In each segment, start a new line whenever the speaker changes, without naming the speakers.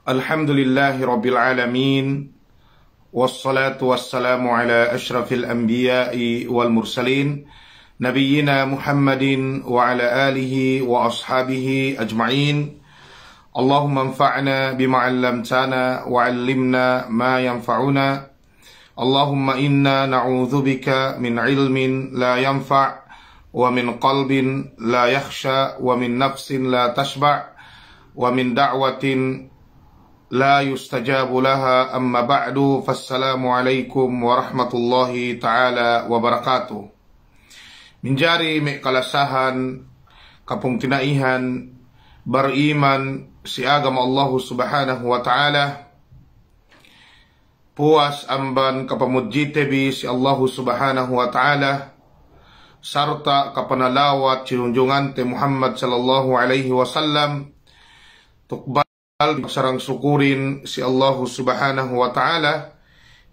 Alhamdulillahi Rabbil Alamin. Wassalatu wassalamu ala ashrafil anbiya'i wal mursalin Nabiyyina Muhammadin wa ala alihi wa ashabihi ajma'in. Allahumma anfa'na bima 'allamtana wa 'allimna ma yanfa'una. Allahumma inna na'udzubika min ilmin la yanfa' wa min qalbin la yakhsha wa min nafsin la tashba' wa min da'watin la yustajabu laha, amma ba'du. Fassalamu alaikum warahmatullahi ta'ala wabarakatuh. Minjari may kalasahan kapung tinaihan beriman si agama Allah subhanahu wa ta'ala, puas amban kapamudjitebi si Allah subhanahu wa ta'ala, sarta kapanalawat sinunjungan te Muhammad sallallahu alaihi wasallam, tukbal sarang sukurin si Allah subhanahu wa ta'ala,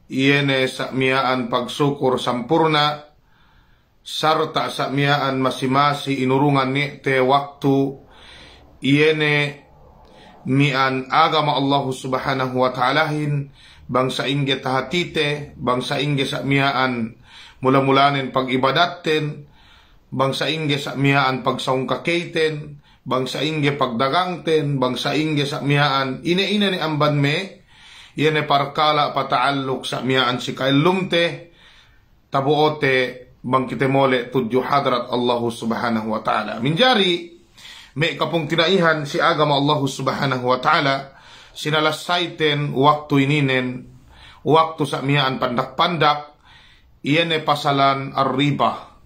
iyene sakmiaan pagsukur sampurna, sarta sakmiaan masimasi inurungan ni te waktu, iyene mian agama Allah subhanahu wa ta'alahin, bangsa ingge tahatite, bangsa ingge sakmiaan mula-mulanin pag-ibadaten, bangsa ingge sakmiaan pagsaungkakaiten, bangsa ingge pagdagangten, bangsa ingge sakmiaan ine-ine ni amban me, yene parkala pataaluk sakmiaan si kailumte, tabuote bangkite mole tudyo hadrat Allah subhanahu wa ta'ala. Minjari me kapung tinaihan si agama Allah subhanahu wa ta'ala, sinalasaiten waktu ininen, waktu sakmiaan pandak-pandak, yene pasalan ar-riba,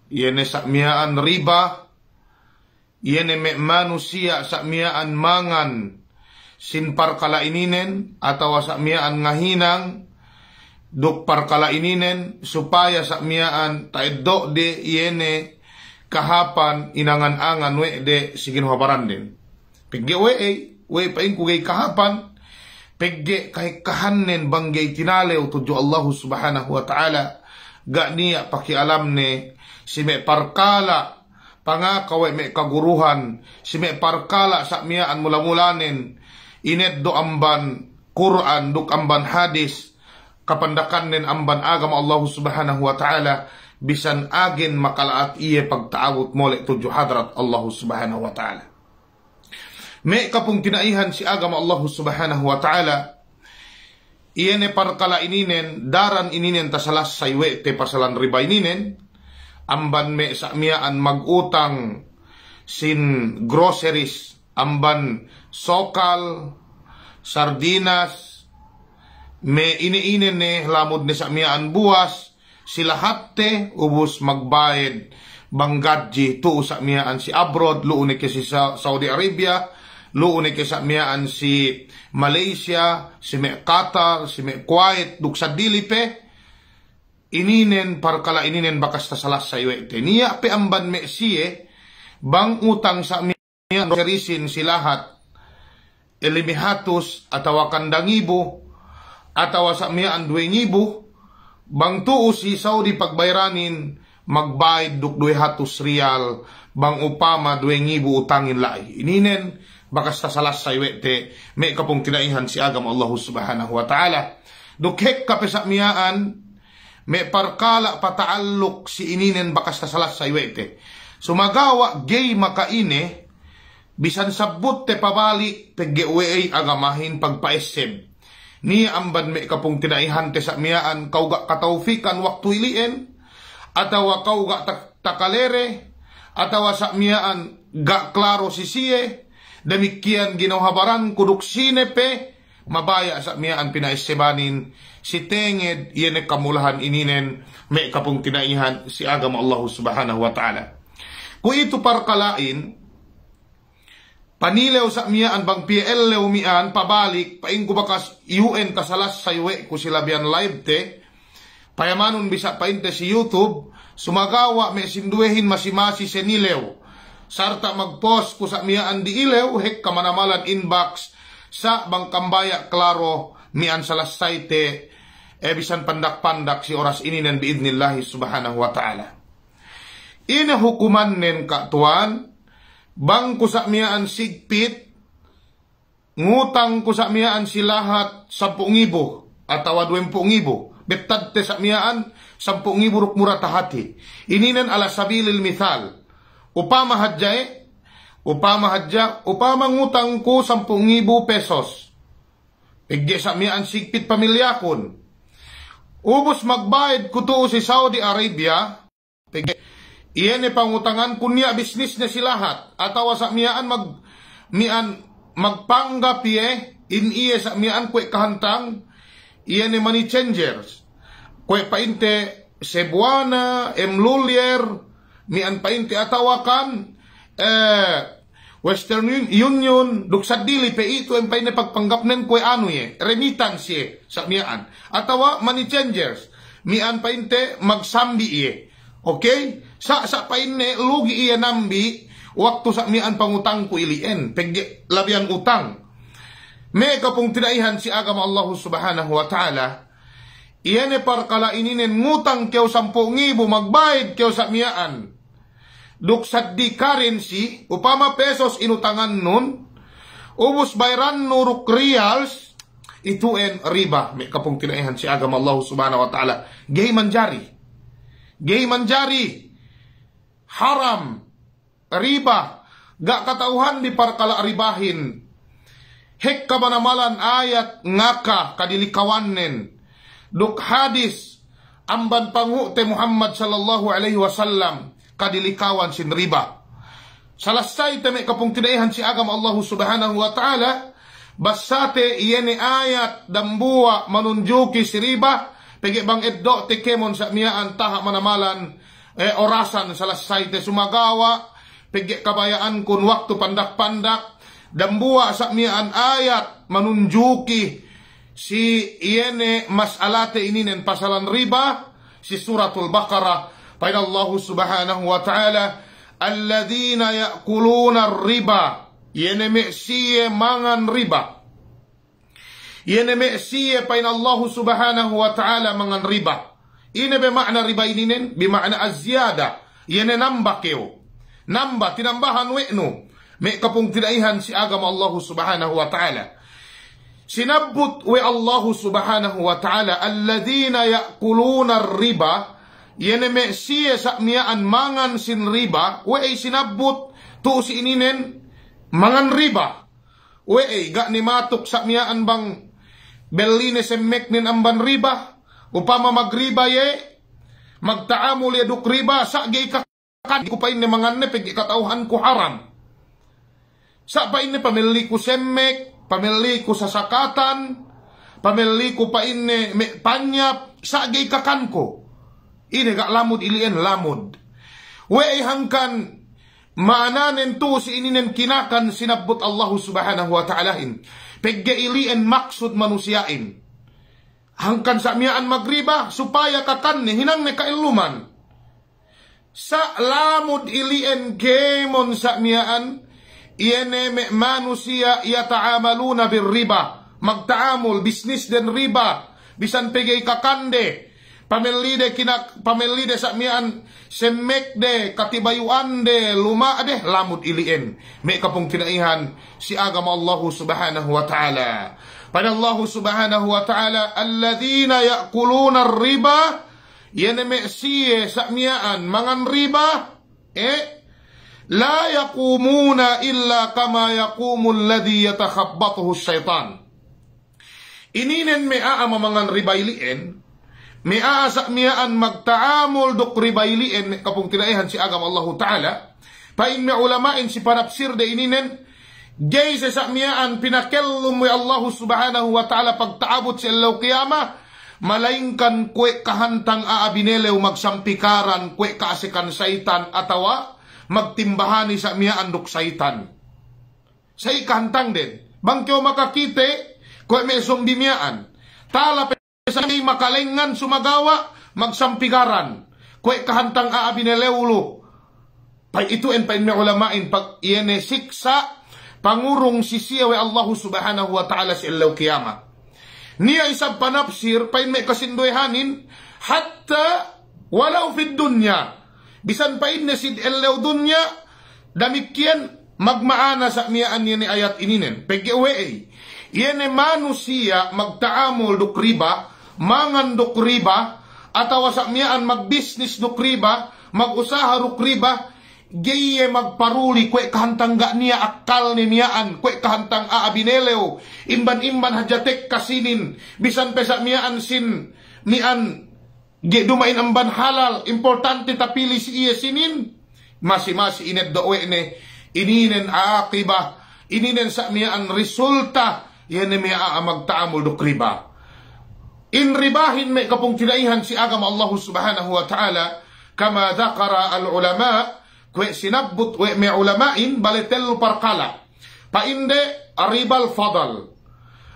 yene sakmiaan riba, yene me manusia sakmiaan mangan sin parkala ininen atau sakmiaan ngahinang duk parkala ininen, supaya sakmiaan taeddo de yene kahapan inangan-angan we de sigin habaran din pigge we paing kugay kahapan pigge kahit kahannen banggay tinalew tudyo Allah subhanahu wa ta'ala, ga niya pakialam ne si me parkala pangakawe me kaguruhan, si me parkala sakmiaan mula-mulanin, inet do amban Quran, duk amban hadis, kapandakan nen amban agama Allah subhanahu wa ta'ala, bisan agen makalaat iye pagtaawot mole tudyo hadrat Allah subhanahu wa ta'ala. Me kapung tinaihan si agama Allah subhanahu wa ta'ala, iyene parkala ininen, daran ininen tasalas saywe te pasalan riba ininen, amban me sakmiaan magutang sin groceries, amban sokal, sardinas, me ine-ine ne lamod ne sakmiaan buwas, sila hatte ubus magbayad banggadji tu sakmiaan si abroad, luune ke si Saudi Arabia, luune ke sakmiaan si Malaysia, si me Qatar, si me Kuwait, duk sa dilipe, ininen parkala ininen bakas tasalas sa iwete niya pe amban me siye bang utang sa miyan serisin silahat elimihatus atawa kandangibo atawa sa miyan 2,000 bang tuo si Saudi pagbayranin magbayad duk 200 rial bang upama 2,000 utangin lai, ininen bakas tasalas sa iwete me kapong tinaihan si agama Allah subhanahu wa ta'ala, dukhek kape sa miyaan me parkala pataaluk si ininen bakas tasalas sa iwete, sumagawa gay makaine bisan sabut te pabali pegge uwe agamahin pagpaesem ni amban me kapung tinaihan te sa miyaan kauga kataufikan waktu ilien atawa kauga takalere atawa sa miyaan ga klaro sisiye, demikian ginawhabaran kuduk sinepe mabaya sa miyaan pinaisebanin si tenged yene kamulahan ininen me kapung tinaihan si agama Allah subhanahu wa ta'ala. Kung ito parkalain panilew sa miyaan bang PLL mian pabalik paing kubakas UN tasalas saywe ko sila biyan live te payamanon bisa painte si YouTube, sumagawa me sinduehin masimasi senilew sarta magpost ko sa miyaan di ilew hek kamanamalan inbox sa bangkambaya klaro mian salasay te bisan pandak-pandak si oras ininen biidnillahi subhanahu wa ta'ala. Ina hukuman nen katuan bang kusa miyaan sigpit ngutang ko sa miyaan si lahat 10,000 atau 20,000. Betad te sa miyaan 10,000 ruk murah tahati. Ininan ala sabilil mithal. Upama ngutang ko 10,000 pesos. Pigge sa miyaan sigpit pamilya kon. Ubos magbayad ko to si Saudi Arabia. Pigge iyan pangutangan kun niya bisnis na si lahat. Atawa sa miyaan magpanggap in iya sa miyaan kwe kahantang iyan money changers. Kwe painte Cebuana, Emlulier, mian painte atawakan Western Union, duksad dili pe ito en painte pagpanggapnen kwe ano remittance sa miyaan. Atawa money changers, mian painte magsambi okay? Sa paine lugi iya nambi waktu sa mian pangutang ko ilien, pegge labian utang. May kapong tinaihan si agama Allah subhanahu wa ta'ala, iyan parkala ininen ngutang kyaw 10,000 magbayad kyaw sa miyaan. Duksad di currency, upama pesos inutangan nun, ubos bayran nuruk reals, itu en riba. May kapong tinaihan si agama Allah subhanahu wa ta'ala. Gay manjari, haram, riba, gak katauhan di parkala ribahin. Hek kabanamalan ayat ngaka kadilikawanen. Duk hadis amban pangu te Muhammad sallallahu alaihi wasallam kadilikawan sin riba. Salasay te me kapung tinaihan si agama Allah subhanahu wa ta'ala. Basate iyene ayat dambua manunjuki si riba. Pegi bang eddo te kemon sa miyaan taha manamalan orasan salasay te sumagawa. Pegi kabayaan kun waktu pandak-pandak. Dambua sa miyaan ayat manunjuki si iene masalate ininen pasalan riba si suratul Baqarah. Pada Allah subhanahu wa ta'ala, alladhina ya'kuluna riba, iene me'siye mangan riba. Iene me'siye pada Allah subhanahu wa ta'ala mangan riba. Ini bermakna riba ininen, bermakna azyada. Iene nambah keo. Nambah, tinambahan we'nu. May kapung tinaihan si agama Allah subhanahu wa ta'ala. Sinabut we Allah subhanahu wa ta'ala, alladhina ya'kuluna riba, yene me siya sa miyaan mangan sin riba, we ay sinabut to si ininen mangan riba. We ay ga ni matok sa miyaan bang beline semek nin amban riba, upama magriba magtaamul yaduk riba, sa gay kakan, ko pa ini mangan ne, pegi katauhan ko haram. Sa pa ini pamili ko semek, pamili ko sasakatan, pamili ko pa ini panyap, sa gay kakan ko. Ini gak lamud ilian lamud. Wey hangkan maananen tu si ininen kinakan sinabot Allah subhanahu wa ta'alain. Pegge ilian maksud manusiain. Hangkan sa miyaan magriba supaya kakan ni hinang ne kailuman. Sa lamud ilian kemon sa miyaan. Iene me manusia yata'amaluna birriba. Magtaamul bisnis den riba. Bisan pegay kakande. Pamilide sa mian semek de katibayuan de luma de lamud ilien. Me kapong tinaihan si agama Allah subhanahu wa ta'ala. Pada Allah subhanahu wa ta'ala, alladhina ya'kuluna riba, yene me siye sa mian mangan riba, la yaqumuna illa kama yaqumu alladhi yatakhabbathu syaitan. Ininen me aama mangan riba ilien, may aasa miyaan magtaamol dok ribailiin kapung tinaihan si agam Allah Ta'ala. Pain may ulamain si panapsir de ininen. Jay sa miyaan pinakellum mo Allah Subhanahu wa Ta'ala pagtaabot si Allah Qiyamah. Malaingkan kwe kahantang aabinelew magsampikaran kwe kaasikan saitan atawa magtimbahani sa miyaan dok saitan. Sa ikahantang din. Bangkyo makakite kwe may sumbi miyaan. Tala sa makalengan sumagawa, magsampigaran. Kwe kahantang aabineleulo. Pay ito en pain may ulamain pag iene siksa, pangurong sisiyawe Allah subhanahu wa ta'ala si Allah Qiyamah. Niya isang panapsir, pain may kasindoyhanin, hatta walaw fid dunya. Bisan pain na sid Allah dunya, damikyan magmaana sa miyaan niya ni ayat ininen. Pegge uwe Yene manusia magtaamol duk riba, mangan duk riba, atawa sa miyaan mag-business duk riba, mag-usaha duk riba, gaye magparuli kwe kahantang ga niya akal ni miyaan, kwe kahantang aabinelew, imban-imban hadyatek kasinin, bisan pe sa miyaan sin, mian, dumain ang ban halal, importante tapili si iya sinin, masi-masi ined dowe ne, ininen akiba, ininen sa miyaan resulta, yan ni miya magtaamol duk riba. In ribahin may kapong tinaihan si agam Allah subhanahu wa ta'ala, kama dhakara al-ulama, kwe sinabot we may ulamain, balitel parkala. Painde, aribal fadal.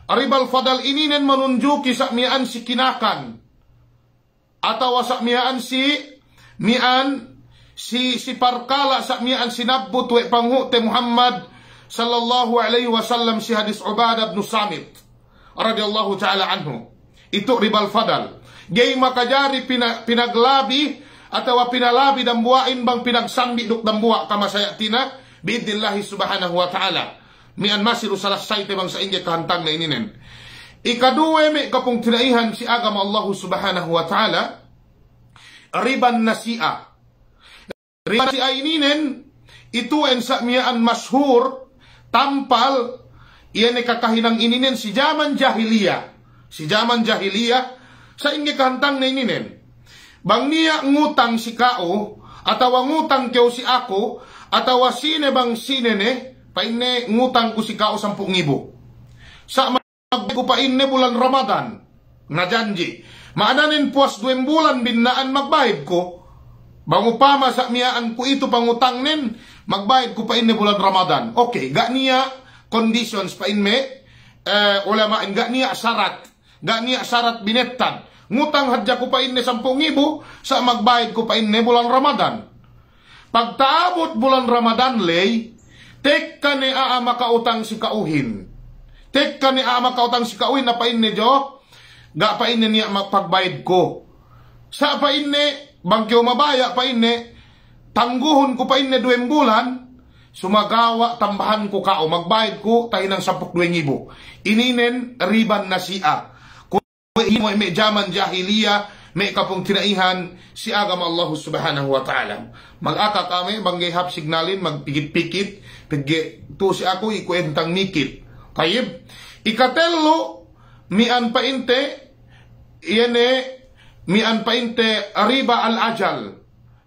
Aribal fadal ininen manunjuki sa miyaan si kinakan. Atawa sa miyaan si parkala sa miyaan sinabot we panghute Muhammad sallallahu alaihi wasallam si hadis Ubadah bin Samit radhiyallahu ta'ala anhu. Itu ribal fadal. Gay makajari pinaglabi atawa pinalabi dambuain bang pinagsambi duk dambua kama sayatina biidnillahi subhanahu wa ta'ala. Mian masiru salasay te bang sa inje kahantang na ininen. Ikaduwe me kapong tinaihan si agam Allah subhanahu wa ta'ala riban nasi'a. Riban nasi'a ininen itu en sa miyaan mashhur tampal, iyan ay kakahinang ininen si zaman jahiliya. Si zaman jahiliya, sa ingi kahantang na ininen. Bang niya ngutang si kao, atawa ngutang kyo si ako, atawa sine bang sine ne, paine ngutang ko si kao 10,000. Sa magbayad ko paine bulan Ramadan, na janji. Maadanin puas 2 bulan binaan magbayad ko, bang upama sa miyaan ko ito pangutang nin, magbayad ko pa inne bulan Ramadan. Okay, ga niya conditions pa inme ulamain, ga niya syarat binetan. Ngutang hadya ko pa inne 10,000 sa magbayad ko pa inne bulan Ramadan. Pagtaabot bulan Ramadan lay, tek ka ni makautang si kauhin. Tek ka ni makautang si kauhin na pa inne jo, ga pa inne niya magpagbayad ko. Sa pa inne, bangkyo mabaya pa inne, tangguhon ko pa inne 2 bulan, sumagawa tambahan ko kao, magbayad ko tayo ng 10,000. Ininen riban na siya. Kung may jaman jahiliya, may kapong tinaihan si agam Allah subhanahu wa ta'ala. Mag-aka kami, banggay hap signalin, magpikit-pikit, to si ako ikuentang mikit. Tayib, ikatello, mian painte, mian painte riba al-ajal.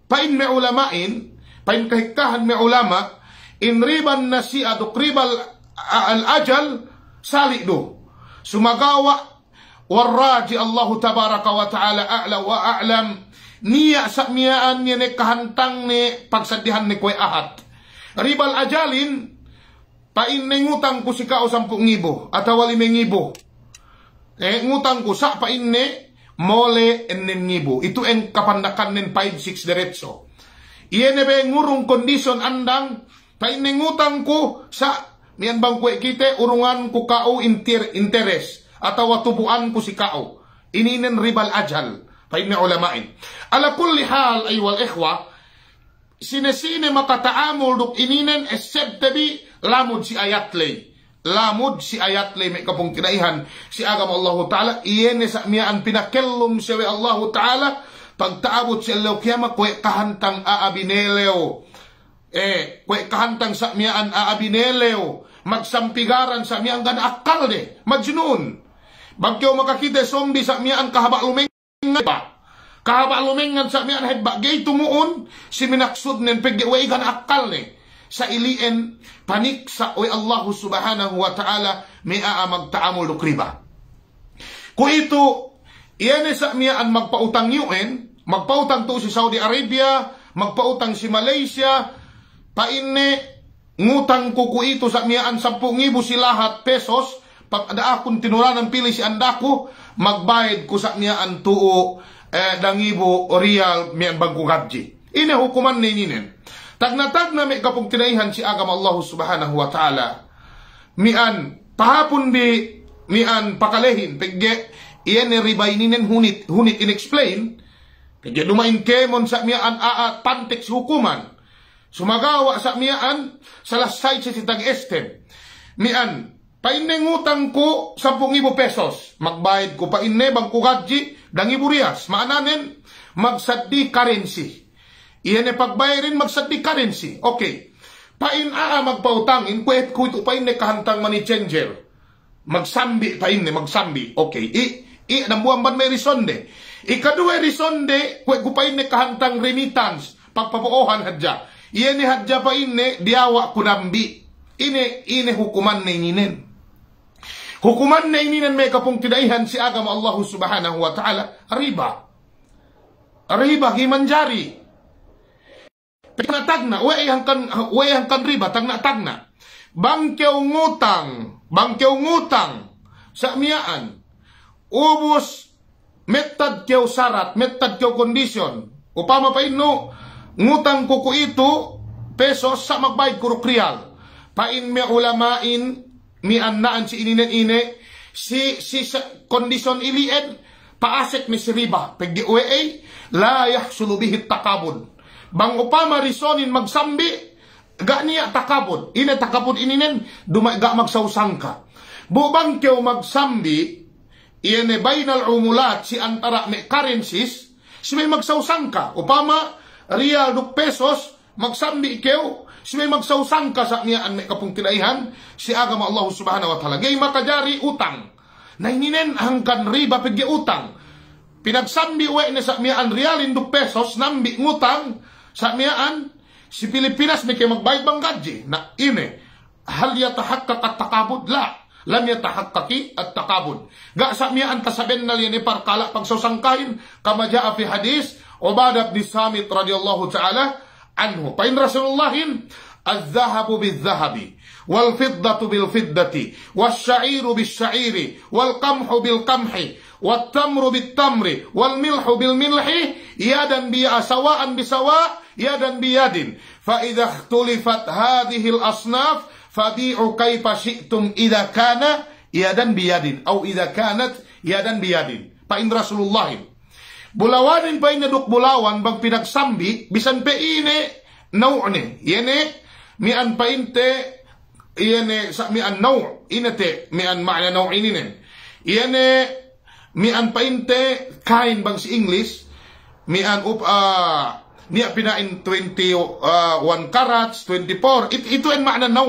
Pain may ulamain, pain kahikahan may ulama, in riban na si aduk ribal al-ajal, sali do. Sumagawa, warraji Allah tabaraka wa ta'ala a'la wa a'lam, niya sa miyaan niya ni kahantang ni pagsadihan ni kwe ahat. Ribal ajalin, pain na ngutang ko si kao 10,000, atawa 5,000. Ngutang ko sa pain ni, mole en 6,000. Itu en kapandakan nen 5-6 diretso. Iyan ba ngurung kondisyon andang, painengutang ko sa, miyan bang kwe kite, urungan ko kao interes, atawa tubuan ko si kao. Ininen ribal ajal, paineng ulamain. Ala kulli hal ay wal ikhwa, sine-sine makataamol duk ininen except tabi lamod si ayatlay. Lamod si ayat lay may kapong kinaihan si agam Allah Ta'ala, iyan sa miyaan pinakellom siya Allah Ta'ala, pagtaabot si Allah kiyama, kwe kahantang aabineleo, kwe kahantang sa miyaan aabineleo, magsampigaran sa miyaan gan akal de, majnun. Bagyo makakita zombie sa miyaan kahaba lumengan ba? Kahaba lumengan sa miyaan hedba, gay tumuon, si minaksud nen pegwe gan akal ne. Sa ilien panik sa oy Allah subhanahu wa ta'ala may magtaamol duk riba. Kung ito, iyan sa miyaan magpautang yun, magpautang to si Saudi Arabia, magpautang si Malaysia, paine, ngutang ko ito sa miyaan 10,000 si lahat pesos, pag akong tinuran ng pili si andako, magbayad ko sa miyaan tuo, 2,000 real miyaan bangko gadji. Ine hukuman nininin. Tagnatag na may kapong tinaihan si agam Allah subhanahu wa ta'ala. Mian, pahapon di, mian pakalehin, pegge, iyan ni ribay ninin hunit inexplain, pegge dumain kemon sa mian pantek si hukuman. Sumagawa sa mian, salasay si tag estem. Mian, painne ngutang ko 10,000 pesos. Magbayad ko painne bang ko gadji 2,000 riyas. Maananin magsaddi currency. Iyan pagbayarin magsaddi currency. Okay. Pain magpautangin kwet ko ito painne kahantang money changer. Magsambi painne magsambi. Okay. Nambuang ban may risonde. Ikaduwe risonde kwet ko painne kahantang remittance pagpapuohan hadja. Iyan hadja painne diawa kunambi. Ine hukuman na ininen. Hukuman na ininan may kapong tinaihan si agama Allah subhanahu wa ta'ala, riba. Riba, himanjari. Tagna, way hangkan riba, tagna. Bangkyaw ngutang, sa miyaan, ubos, metad kyaw sarat, metad kyaw kondisyon, upama pa ino, ngutang ko ito, pesos, sa magbayad kuruk riyal. Pain me ulamain, mi annaan si ininen si kondisyon ilien paasek ni si riba pagdi uwe la yahsulu bihi takabud bang upama risonin magsambi ga niya takabud ininen ga magsausangka bubang kyo magsambi iene bainal umulat si antara me currencies si may magsausangka upama real duk pesos magsambi kyo si may magsausang ka sa niyaan may kapong tinaihan si agama Allah subhanahu wa ta'ala. Gay makajari utang. Na hininen hangkan riba pigi utang. Pinagsambi uwe na sa miyaan realin do pesos nambi ngutang sa miyaan si Pilipinas may kay magbayad bang gadji. Na ine hal yatahakkak at takabud la. Lam yatahakkaki at takabud. Ga sa miyaan tasaben na liyan iparkala pagsausangkain kama jaa fi hadis Ubadah bin Samit radiyallahu ta'ala anhu. Pain Rasulullahin al-zahabu bil-zahabi wal-fiddatu bil-fiddati wal-sya'iru bil-sya'iri wal-qamhu bil-qamhi wal-tamru bil-tamri wal-milhu bil-milhi yadan biya sawa'an bisawa' yadan biyadin fa-idha ikhtulifat hadhihi al-asnaf fabi'u kayfa syi'tum idha kana yadan biyadin au idha kanat yadan biyadin. Pain Rasulullahin bulawanin pa inaduk bulawan bang pinagsambi bisan pe ine nawne yene mian pa inte yene sa mian naw inate mian maana naw ininen yene mian pa inte kain bang si English mian niya pinain 21 carats 24 ito en maana naw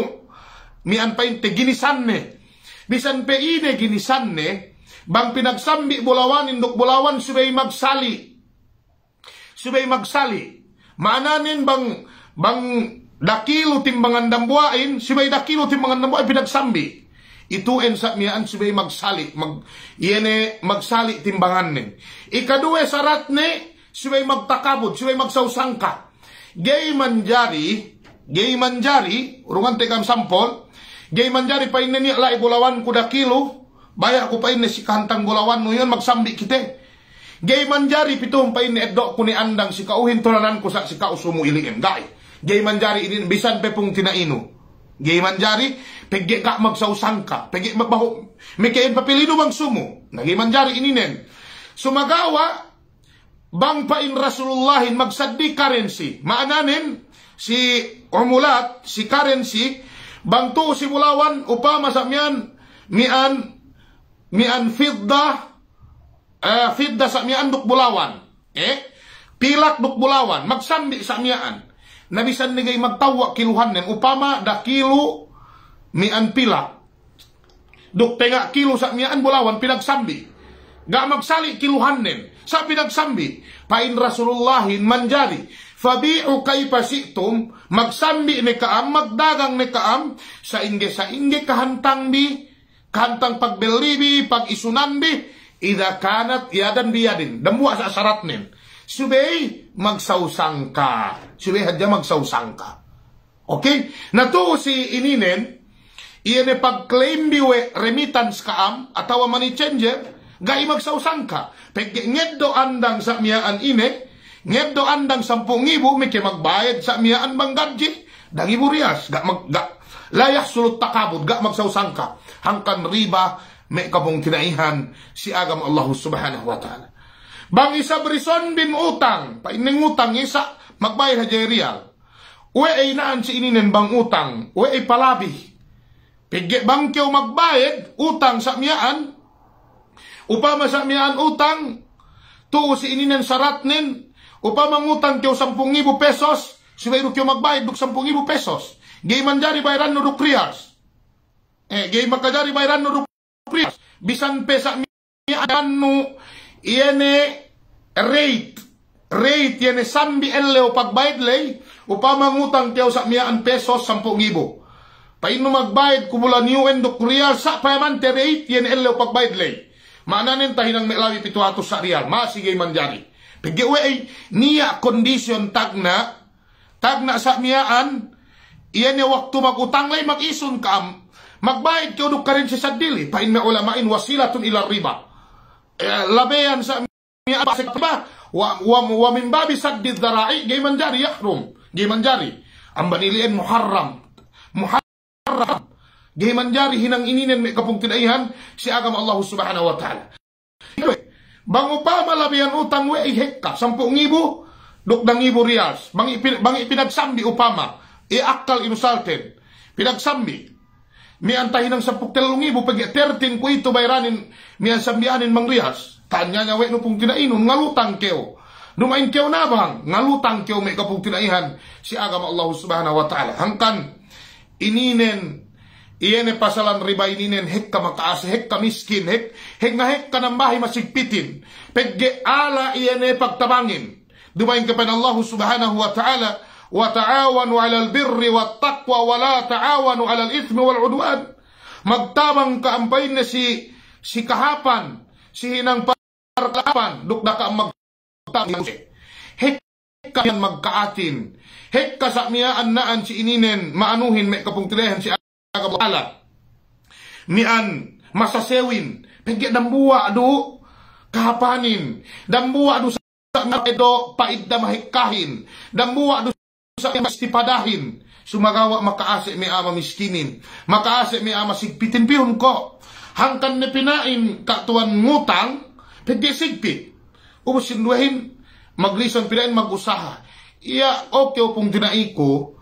mian pa inte ginisanne bisan pe ine ginisanne bang pinagsambi bulawanin duk bulawan subay magsali. Maananin bang dakilo timbangan dambuain subay dakilo timbangan dambuain pinagsambi. Ituen sa miyaan subay magsali magsali timbangan nin. Ikaduwe sarat ne subay magtakabod subay magsausangka. Gay manjari urungan tekam sampol. Gay manjari pa ini lai bulawan kuda kilo. Baya ko pa ini si kahantang bulawan no yun magsambi kite. Gay manjari pitong pa ini edok ko ni andang si kauhin tulanan ko sa si kausumo iliin. Gay manjari ini bisan pe pong tinaino. Gay manjari pegge ka magsausangka. Pegge magbaho. May kain papilino bang sumo. Nagay manjari ininen. Sumagawa bang pa in Rasulullahin magsaddi currency. Maananin si umulat si currency bang to si bulawan upama sa mian fidda sa mian duk bulawan pilak duk bulawan magsambi sa mian nabisan nigay magtawa kiluhan nen upama da kilo mian pilak duk tenga kilo sa mian bulawan pinagsambi ga magsali kiluhan nen sa pinagsambi pain Rasulullahin manjari fabi'u kayfa syi'tum magsambi ni kaam magdagang ni kaam sa ingge kahantang pagbelibi pag-isunambi idha kanat yadan biyadin dambuwa sa syarat nin subay magsausangka subay hadya magsausangka okay nato si ininen iyan pag-claim biwe remittance kaam atawa money changer gai magsausangka pegge ngeddo andang sa miyaan ine ngeddo andang 10,000 may magbayad sa miyaan bang gadji 2,000 riyas layah sulut takabud ga magsausangka hangkan riba may kabong tinaihan si agam Allah subhanahu wa ta'ala bang isa brison bin utang paining utang isa magbayad hajay real uwe ay naan si ininen bang utang uwe ay palabi Pigge bangkyaw magbayad, utang sa miyaan, upama sa miyaan utang, tuo si ininen saratnin, upama ngutang kyaw 10,000 pesos, sibayro kyaw magbayad duk 10,000 pesos. Gay manjari bayran no duk riyals. Gay makajari bayran no duk riyals. Bisan pe sa miyaan no, iyene rate yene sambi enleo pagbayad lay, upama ngutang kyaw sa miyaan pesos 10,000. Paino magbayad kumula new endok real sa payamante rate yen enleo pagbayad lay. Maananin tahinang melawi 700 sa real, masigay manjari. Paggiwe niya kondisyon tagna sa miyaan, iyan yung waktu magutang lay mag-ison ka, magbayad kyaw duk ka rin si sadili, pain me ulamain wasilatun ila riba. Labayan sa miyaan, wa min babi saddid darai gay manjari yahrum gay manjari ang banilian muharram gay manjari hinang ininen may kapung tinaihan si agam Allah subhanahu wa ta'ala. Bang upama labian utang we hekka 10,000 duk 2,000 riyals bang ipinagsambi upama iakal inusalten pinagsambi mi antahin ng 10,000 pag 13 ko ito bayranin mi ansambianin mang riyals. Tanya we no pung tinainon ngalutang keo. Dumain keo nabang ngalutang keo may kapung tinaihan si agama Allah subhanahu wa ta'ala. Hangkan ininen iyene pasalan riba ininen hekka makaase hekka miskin hekka ng bahay masigpitin. Pegge ala iyene pagtabangin. Dumain kepada Allah subhanahu wa ta'ala wa ta'awanu 'alal birri wat taqwa wa la ta'awanu 'alal itsmi wal 'udwan. Magtabang kaampain na si kahapan si hinang parkapan dukda ka magtabang hekka yan magkaatin hekka sa miyaan naan si ininen maanuhin may kapung tilehan si agabala mian masasewin pegge dambuwa adu kahapanin dambuwa adu sa edo paidda mahikahin dambuwa adu sa mastipadahin sumagawa makaase mi ama miskinin makaase mi ama sigpitin pihon ko hangkan ni pinain katuan ngutang pwede sigpit umusin duwahin maglison pinain mag-usaha iya okay pong dinaiko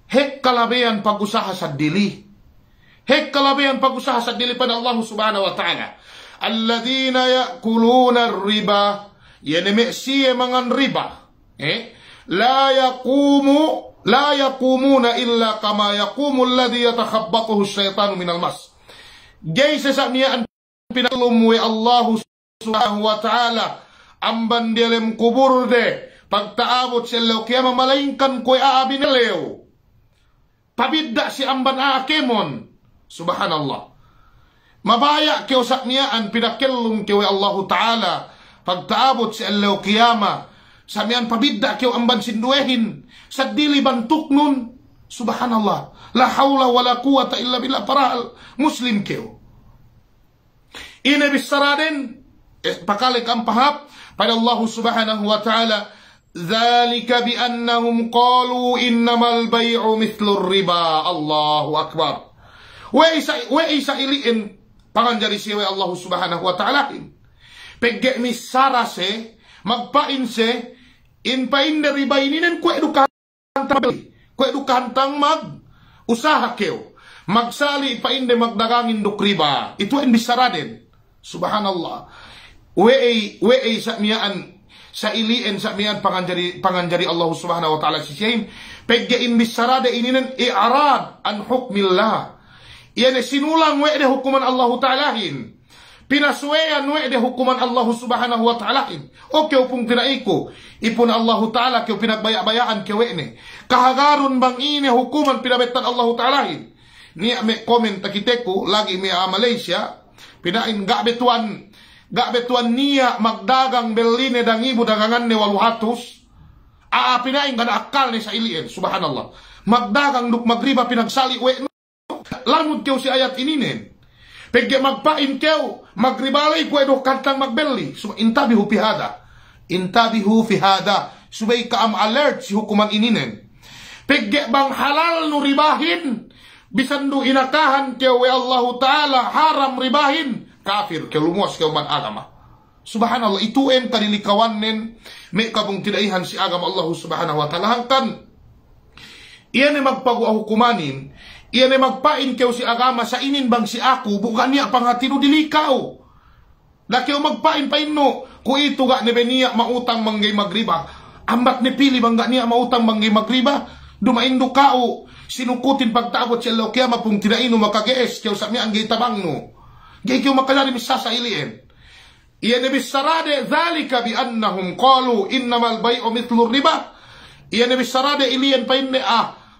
hek kalabayan pag-usaha sa dili hek kalabayan pag-usaha sa dili pa Allah subhanahu wa ta'ala alladhina yakuluna riba yanime siya mangan riba la yakumuna illa kama yakumu alladhi yatakhabbatuhu syaitanu minal mas. Gay sa niya ang pinalumuwi Allah subhanahu wa ta'ala ang bandelem kubur de pagtaabot sila kaya mamalingkan ko'y aabi na leo pabidda si amban aakemon subhanallah mabaya kiyo sa niya ang pinakilong kiyo Allah ta'ala pagtaabot si Allah kiyama sa niyan pabidda kiyo amban sinduehin sa dili bantuk nun subhanallah la hawla wala quwata illa billah para muslim kiyo ina bisaradin pakalik ang pahap pada Allah subhanahu wa ta'ala dhalika bi annahum qalu innamal bay'u mithlu riba Allahu akbar wa isa iliin panganjari siya Allah subhanahu wa ta'ala pegge mi sarase magpainse in painde riba ininen ko edukantang mag usaha keo magsali painde magdagangin duk riba ito en bisaradin subhanallah we sa miyaan sa ilien sa miyaan panganjari Allah subhanahu wa ta'ala si siyem pegge in bisarade ininen i'rad an hukmillah iyan sinulang we de hukuman Allah ta'alahin pinaswean we de hukuman Allah subhanahu wa ta'alahin o kyo pong tinaiko ipon Allah ta'ala kyo pinagbaya-bayaan kyo we ne kahagaron bang ine hukuman pinabetan Allah ta'alahin niya me comment takiteko lagi me Malaysia pinain gabetuan niya magdagang beline dangibu dagangan ni waluhatos pinain gana akal ni sa ilien subhanallah magdagang duk magriba pinagsali we langud kyo si ayat ininen pegge magpain kyo magribalay ko edo kantang magbeli intabihu fi hada subay ka am alert si hukuman ininen pegge bang halal no ribahin bisan do inakahan kyo we Allah ta'ala haram ribahin kafir kyo lumuas kyo man agama subhanallah ituin kanilikawan nen may kabong tinaihan si agama Allah subhanahu wa ta'ala hangkan iyan ay magpaguahukumanin Iyan ay magpain kayo si agama sa inin bang si ako, bukan niya pangatino dilikaw. Laki o magpain-pain no, kung ito ga ni Beniya mautang manggay magriba, ambat ni Pili bang ga niya mautang manggay magriba, dumaindo kao, sinukutin pagtabot siya law kaya mapung tinaino makagees, kayo sa miya ang gay tabang no. Gay kayo makalari misa sa iliin. Iyan na bisarade, dhalika bi annahum qalu innamal bay'u mithlu riba. Iyan na bisarade, iliyan pa yun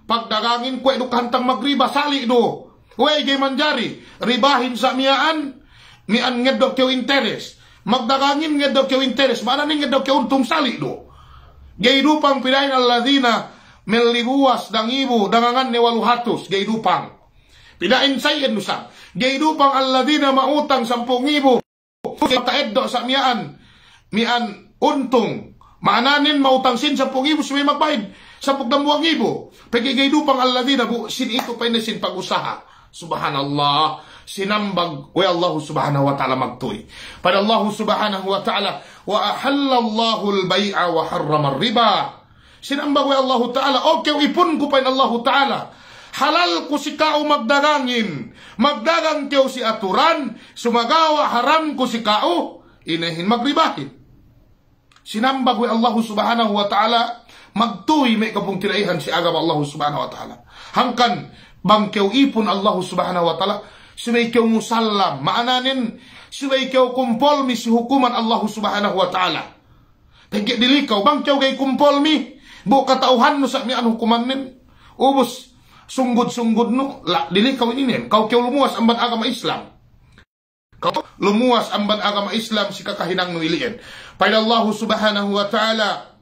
pagdagangin ko, edukantang magriba, sali do. Uwe, gay manjari, ribahin sa miyaan, mian ngedok kyo interes. Magdagangin ngedok kyo interes. Mana ni ngedok kyo untong sali do. Gaydupang pilain alladhina meliguas dang ibu dangangan ni waluhatus. Gaydupang. Pilain sayin nusa. Gaydupang alladhina mautang 10,000. Taeddo sa mian. Mian untong. Maananin mautang sin 10,000 sumay magbayad. 10,000. Pagi gaydupang alladhina sin ito pa sin pag-usaha. Subhanallah. Sinambag wa Allah subhanahu wa ta'ala magtuy. Pada Allah subhanahu wa ta'ala, wa ahallallahu al-bay'a wa harrama riba. Sinambag wa Allah ta'ala, okay, ipun ko pa Allah ta'ala. Halal ko si kao magdagangin. Magdagang kayo si aturan, sumagawa haram ko si kao, inahin magribahin. Sinambag wa Allah subhanahu wa ta'ala, magtuy may kapong tiraihan si agama Allah subhanahu wa ta'ala. Hangkan, bang kayo ipun Allah subhanahu wa ta'ala, subay kayo musallam, maananin, subay kayo kumpol mi si hukuman Allah subhanahu wa ta'ala. Pagkit dilikaw, bang kayo kay kumpol mi, bu katauhan no sa mian hukuman nin, ubos, sunggod-sunggod no, dilikaw inin, kau kayo lumuwas ang ban agama Islam. Kau lumuwas ang ban agama Islam si kakahinang nuiliin. Pada Allah subhanahu wa ta'ala,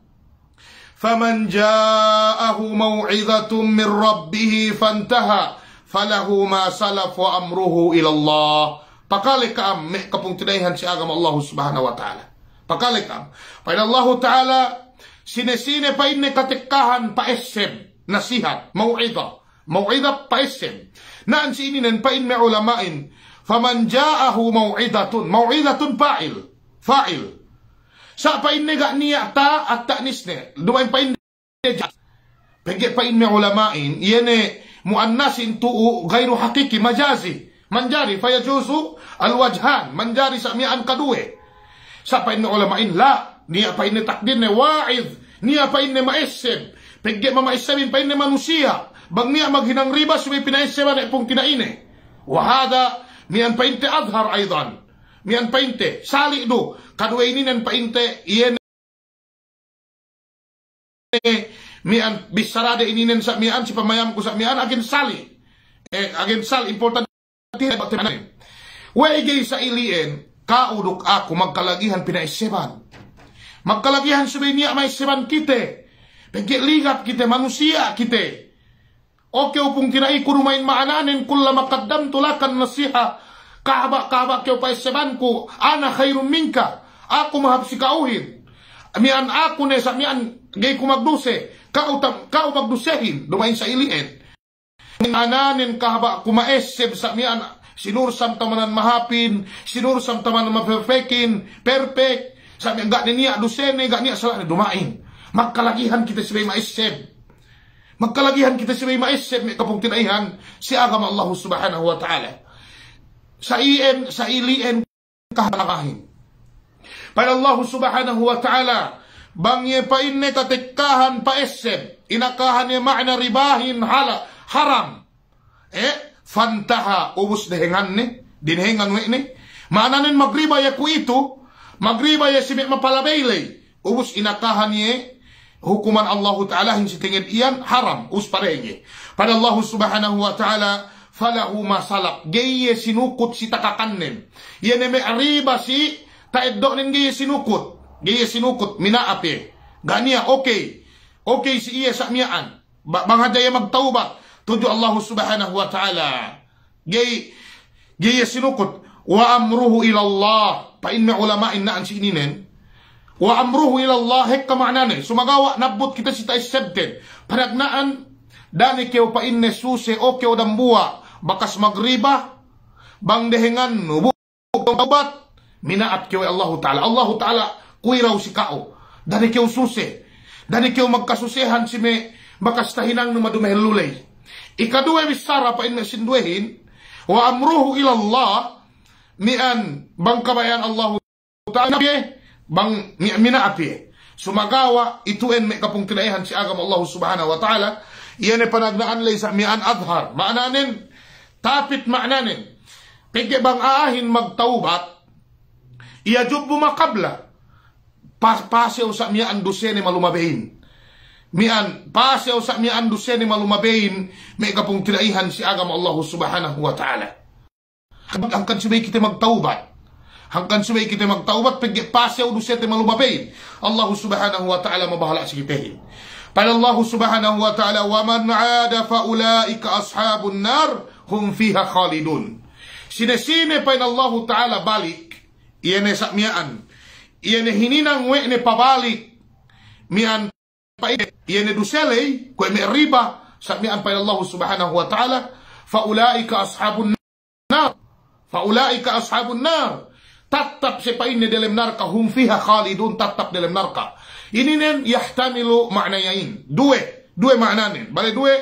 فَمَنْ جَاءَهُ مَوْعِظَةٌ مِّن رَبِّهِ فَانْتَهَى falahu ma salaf wa amruhu ilallah. Pakalik kaam, may kapong tinayhan si agama Allah subhanahu wa ta'ala. Pakalik kaam. Pada Allah ta'ala, sinesine pa inne katikkahan paesem, nasihat, mau'idha. Mau'idha paesem. Naan si ininen pa inme ulamain, faman ja'ahu mau'idhatun. Mau'idhatun fa'il. Sa pa inne ga niya ta at ta'nisne. Dumain pa inne ja. Pagye pa inme ulamain, yene, muannasin tu'u gairu hakiki majazi manjari fayajuzu alwajhan manjari sa mian kadue sa pa inna ulamain la niya pa inna takdir ne wa'id niya pa inna maeseb pegge mamaesebin pa inna manusia bang niya maghinang riba sumay pinaeseban e pong tinaine wahada mian pa inte adhar aidan mian pa inte sali do kadue ininan pa inte iyan mian bisarade ininen sa mian si pamayam ko sa mian agin sali important waigay sa ilien kaudok ako magkalagihan pinaiseban magkalagihan subay niya maiseban kite pagkiligat kite manusia kite okay upong tinai kurumain maananin kulla makaddam tulakan nasiha kahaba kayo paiseban ko ana khairun minka ako mahapsi kauhin mian ako ne sa mian gay kumagduse kau magdusehin dumain sa ilien ananin kahaba kumaeseb sa mian sinursam tamanan mahapin sinursam tamanan maperfekin perfect sa mian gak niya dusene gak niya salah dumain magkalagihan kita sibay maeseb magkalagihan kita sibay maeseb may kapong tinaihan si agama Allah subhanahu wa ta'ala sa ilien kahalakahin pada Allah subhanahu wa ta'ala bangye pa inne katikkahan pa eseb inakahan niya makna ribahin haram fantaha ubus dehengan ni dinhengan we ni maananin magriba ya ku itu magriba ya sibik mapalabaylay ubus inakahan niya hukuman Allah ta'ala hin sitingin iyan haram us parenge pada Allah subhanahu wa ta'ala falahu masalak geye sinukut si takakannen yan eme riba si taeddo nin geye sinukut gaya sinukot, minaapi. Gania, okay si iya sa miyaan. Mga daya magtaubat. Tudu Allah subhanahu wa ta'ala. Gaya sinukot. Wa amruhu ilallah. Pain may ulamain na ang sininen. Wa amruhu ilallah. Hek kamaknane. Sumagawa, nabot kita si tayo sebten. Panagnaan, dani keo pain ne suse o keo dambuwa. Bakas magriba. Bang dehengan, nubuk taubat. Minaat keo Allah ta'ala. Allah ta'ala kuiraw si kao. Dani kayo susi. Dani kayo magkasusihan si me bakastahinang no madumahilulay. Ikadua bisara pa in sinduhin wa amruhu ila Allah mian bang kabayan Allah ta'ala bang mina api sumagawa ituen me kapung tinaihan si agam Allah subhanahu wa ta'ala iyan ay panagnaan lay sa mian adhar maananin tapit maananin pigi bang aahin magtaubat iya jubbu makabla pasew sa mian dusene malumabein mian pasew sa mian dusene malumabein me kapung tinaihan si agam Allah subhanahu wa ta'ala hangkan subay kita magtaubat hangkan subay kita magtaubat pigi pasew dusene malumabein Allah subhanahu wa ta'ala mabahala si kitahin pada Allah subhanahu wa ta'ala wa man aada fa ulaika ashabun nar hum fiha khalidun sine-sine pa Allah ta'ala balik iyan sa mian iyan hininang we ne pabalik mian pa iyan dusele kwe me riba sa mian pa Allah subhanahu wa ta'ala fa ulaika ashabun nar fa ulaika ashabun nar tatap si pa inne dalam narka hum fiha khalidun tatap dalam narka ini nen yahtamilu maknayain dua maknanin bale dua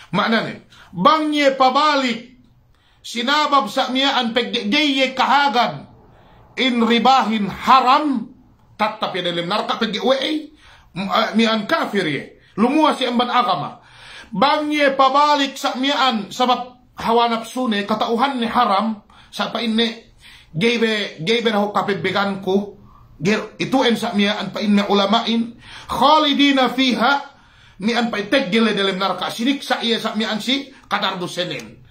maknanin bangye pabalik sinabab sa mian pegdeye kahagan in ribahin haram tatap ya dalam narka pegdeye mian kafir ye lumua si amban agama bangye pabalik sa mian sabab hawa nafsune katauhan ni haram sa pa inne gebe na ho kapibigan ko itu en sa mian pa inne ulamain khalidina fiha mian pa teggele dalam narka sinik sa iya sa mian si kadardu senen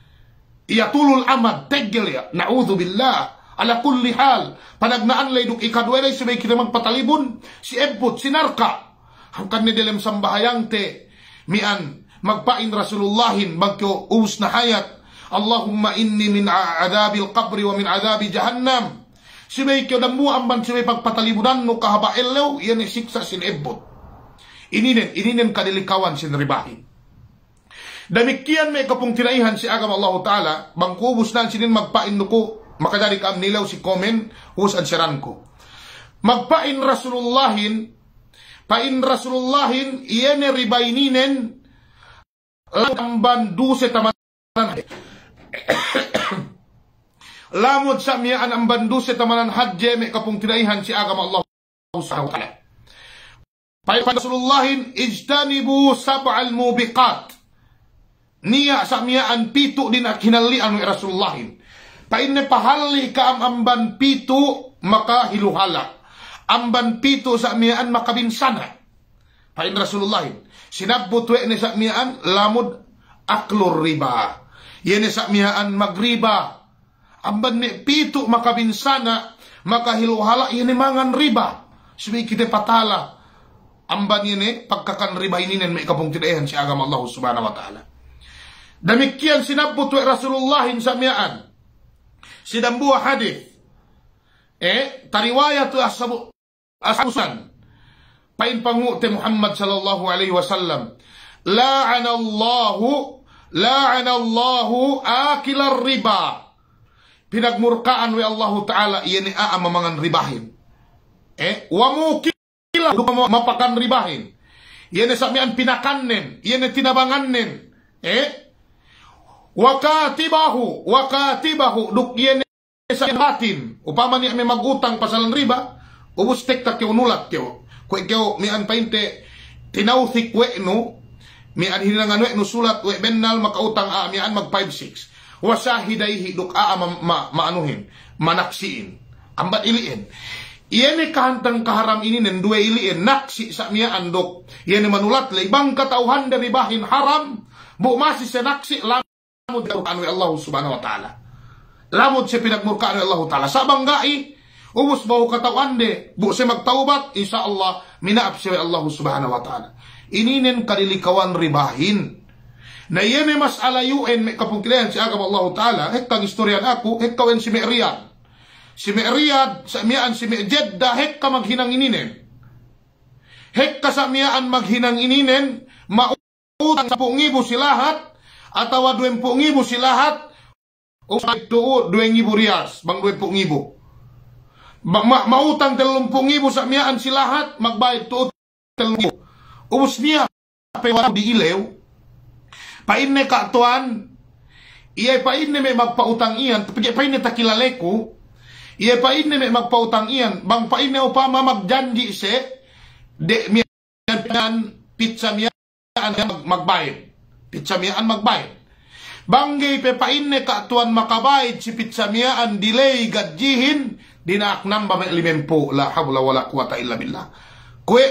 iya tulul amad teggel ya na'udzubillah ala kulli hal panagnaan lay duk ikadwelay subay kita magpatalibon si ebot si narka hangkan ni dalam sambahayang te mian magpain rasulullahin magkyo ubus na hayat Allahumma inni min adabil qabri wa min adabi jahannam subay kyo damu amban subay pagpatalibunan no kahabaelew yan isiksa sin ebot ininen kadilikawan sin ribahin demikian may kapung tinaihan si agam Allah Ta'ala bangkubus na sinin magpain ko makadari ka amnilaw si komen hus ansiran ko magpain rasulullahin pain rasulullahin iyene ribaininen lamban duse tamanan lamod sa miyaan ang banduse tamanan hadje may kapung tinaihan si agam Allah subhanahu wa ta'ala pain rasulullahin ijtanibu sab'al mubiqat niya sa miyaan pito din at hinalian ng rasulullahin pain ne pahalli ka amban pito makahiluhala amban pito sa miyaan makabinsana pain rasulullahin sinabot we ni sa miyaan lamod aklur riba yene sa miyaan magriba amban ni pito makabinsana makahiluhala yene mangan riba subi kita patala amban yene pagkakan riba ininen may kapung tinaihan si agam Allah subhanahu wa ta'ala demikian sinabot we rasulullahin sa miyaan sidambuha hadith tariwayat asabusan pain pangu te Muhammad sallallahu alaihi wasallam la'anallahu akilar riba pinagmurkaan we Allah Ta'ala iyan mamangan ribahin wa mukila mapakan ribahin iyan samian pinakannen iyan tinabangannen wakatibahu duk iyan sa batin upama niya may magutang pasalan riba ubus tektak yung nulat kyo kwe kyo mian painte tinawthik we no mian hinangan we no sulat we bennal makautang mian mag 5-6 wasahidaihi duk maanuhin manaksiin ambat iliin iyan kahantang kaharam ini nen dua iliin naksi sa mian duk iyan manulat lay bang katauhan dari bahin haram bu masih senaksi lamod we Allah subhanahu wa ta'ala lamod siya pinagmurkaan we Allah ta'ala sa banggai ubus bahu katawan de bu siya magtaubat insyaallah minaap siya Allah subhanahu wa ta'ala ininen kadilikawan ribahin na iyan mas alayuen may kapungkilayan si agam Allah ta'ala hektang istoryan ako hekkawen si Me'riyad sa miyaan si Me'jedda hekka maghinang ininen hekka sa miyaan maghinang ininen mautang 10,000 silahat atawa 20,000 silahat o 2,000 riyals bang 20,000 mautang 30,000 sa miyaan silahat magbayad 30,000 ubus niya pero di ilaw Painne ka tuan, iya painne may magpautang iyan, tapi painne takilaleku, iya painne may magpautang iyan, bang painne upama magjanji se, de miyan pizza miyan magbayad. Pizza miyaan magbayad. Banggay pe painne ka tuan makabayad si pizza miyaan delay gadjihin, dinaaknam ba may limempo, la hawla wala quwata illa billah. Kwe,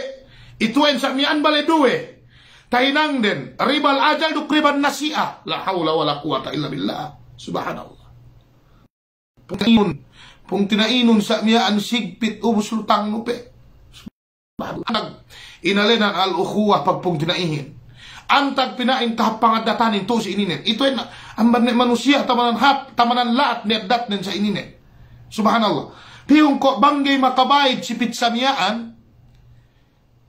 ituin sa miyaan bale duwe. Tahinang din, ribal ajal duk riban nasi'a. La hawla wala quwata illa billah. Subhanallah. Pung tinainon sa miyaan sigpit ubus lutang nupe. Subhanallah. Inalinan al-ukhuwah pagpung tinaihin. Antag pinain tahap pangadatanin to si ininen. Ito ay ang manusia tamanan laat nerdat nin sa ininen. Subhanallah. Piyong ko banggay makabayad si pizza miyaan,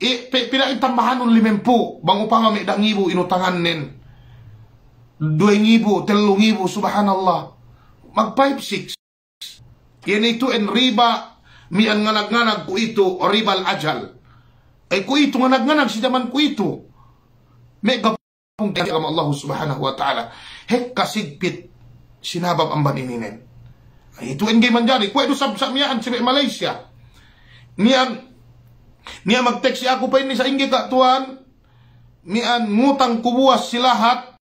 pinaintambahan ng 50 bang upama may dangibo inutangan nin 2,000, 3,000, subhanallah, mag 5-6 yan ito en riba mian nganag-nganag ko ito o ribal ajal ay ko ito nganag-nganag si daman ko ito may gapong kagam Allah subhanahu wa ta'ala hek kasigpit sinabab ang banininen ay ito en gay manjari kwedo sabsa miyaan si Malaysia niya mag-text ako pa ini sa inggit ka tuan niyan ngutang kubuas si lahat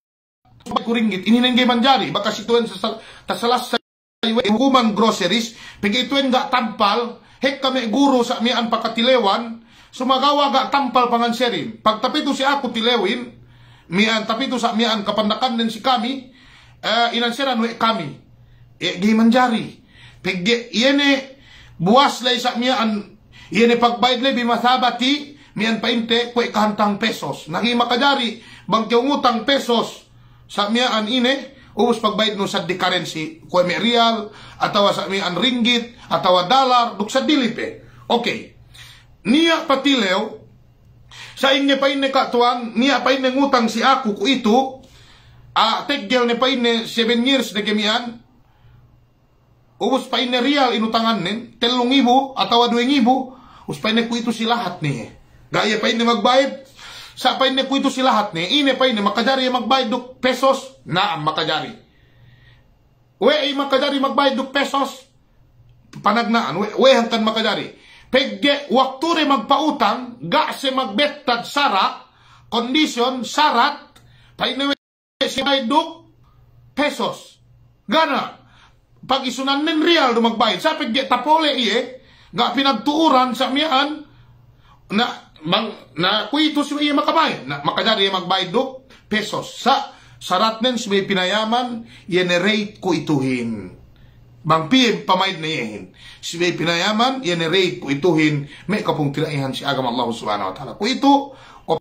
ko ringgit ini nang manjari baka situan sa tasalas sa hukuman groceries pigi ituin ga tampal hek kami guro sa mian pakatilewan sumagawa ga tampal panganserin pagtapito si ako tilewin mian tapito sa mian kapandakan din si kami inanseran we kami gi manjari pigi yene buwas lay sa mian yene pagbayad lay bimasabati mian painte kwe kahantang pesos nagi makajari bang ngutang pesos sa mian ine ubos pagbayad no sa di currency kwe may real atawa sa mian ringgit atawa dollar duk sa dilipe okay niya patilew sa inye paine katuan niya paine ngutang si ako ko ito teggel ne paine 7 years na kemian ubos paine real inutangan nin 3,000 atawa 2,000 uspay na ko ito si lahat ni. Gaya pa ini magbayad. Sa pa ini ko ito si lahat ni. Ine pa ini makajari magbayad duk pesos. Naam makajari. We makajari magbayad duk pesos. Panagnaan. We hangkan makajari. Pegge waktu re magpautang. Ga se magbettad sara. Condition sarat. Pa ini we si bayad duk pesos. Gana. Pag isunan nin real do magbayad. Sa pegge tapole iye. Ga pinagtuuran sa miyaan na kuito si iya makabayad na makajari magbayad do pesos sa sarat nen si may pinayaman generate ko ituhin bang PM pamaid na ihin si may pinayaman generate ko ituhin may kapong tinaihan si agam Allah subhanahu wa ta'ala ko ito o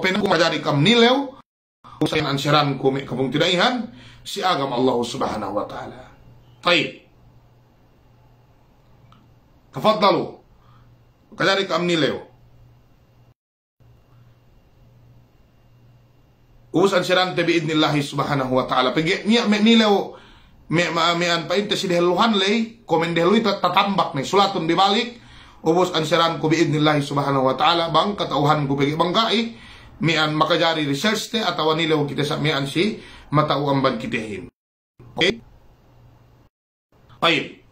pinagkumajari kam nilew sa ansiran ko may kapong tinaihan si agam Allah subhanahu wa ta'ala tayo تفضلوا كذلك أمني ليو usan sirante بإذن الله سبحانه وتعالى pegi niya nilew an painte si deheluhan lay komen deheluy tatambak ni sulatun dibalik ubus ansiran ko بإذن الله سبحانه وتعالى bang katauhan ko pegi bangkai mian makajari research te atawa nilew kita sa mian si matauan ban kitehin okay ay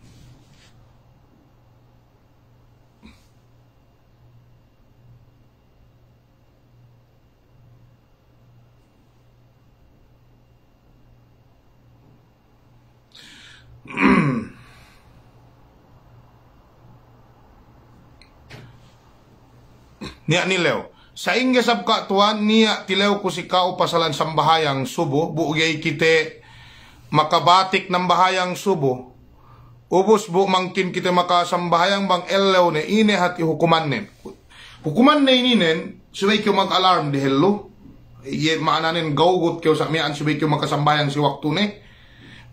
niya nilew sa inge sab ka tuan niya tilew ko si kao pasalan sambahayang subo buugay kite makabatik ng bahayang subo ubos bu mangkin kite makasambahayang bang elew ne ine hati hukuman ne ininen subay kyo mag-alarm di hello ye maananin gawgot kyo sa mian subay kyo makasambahayang si waktu ne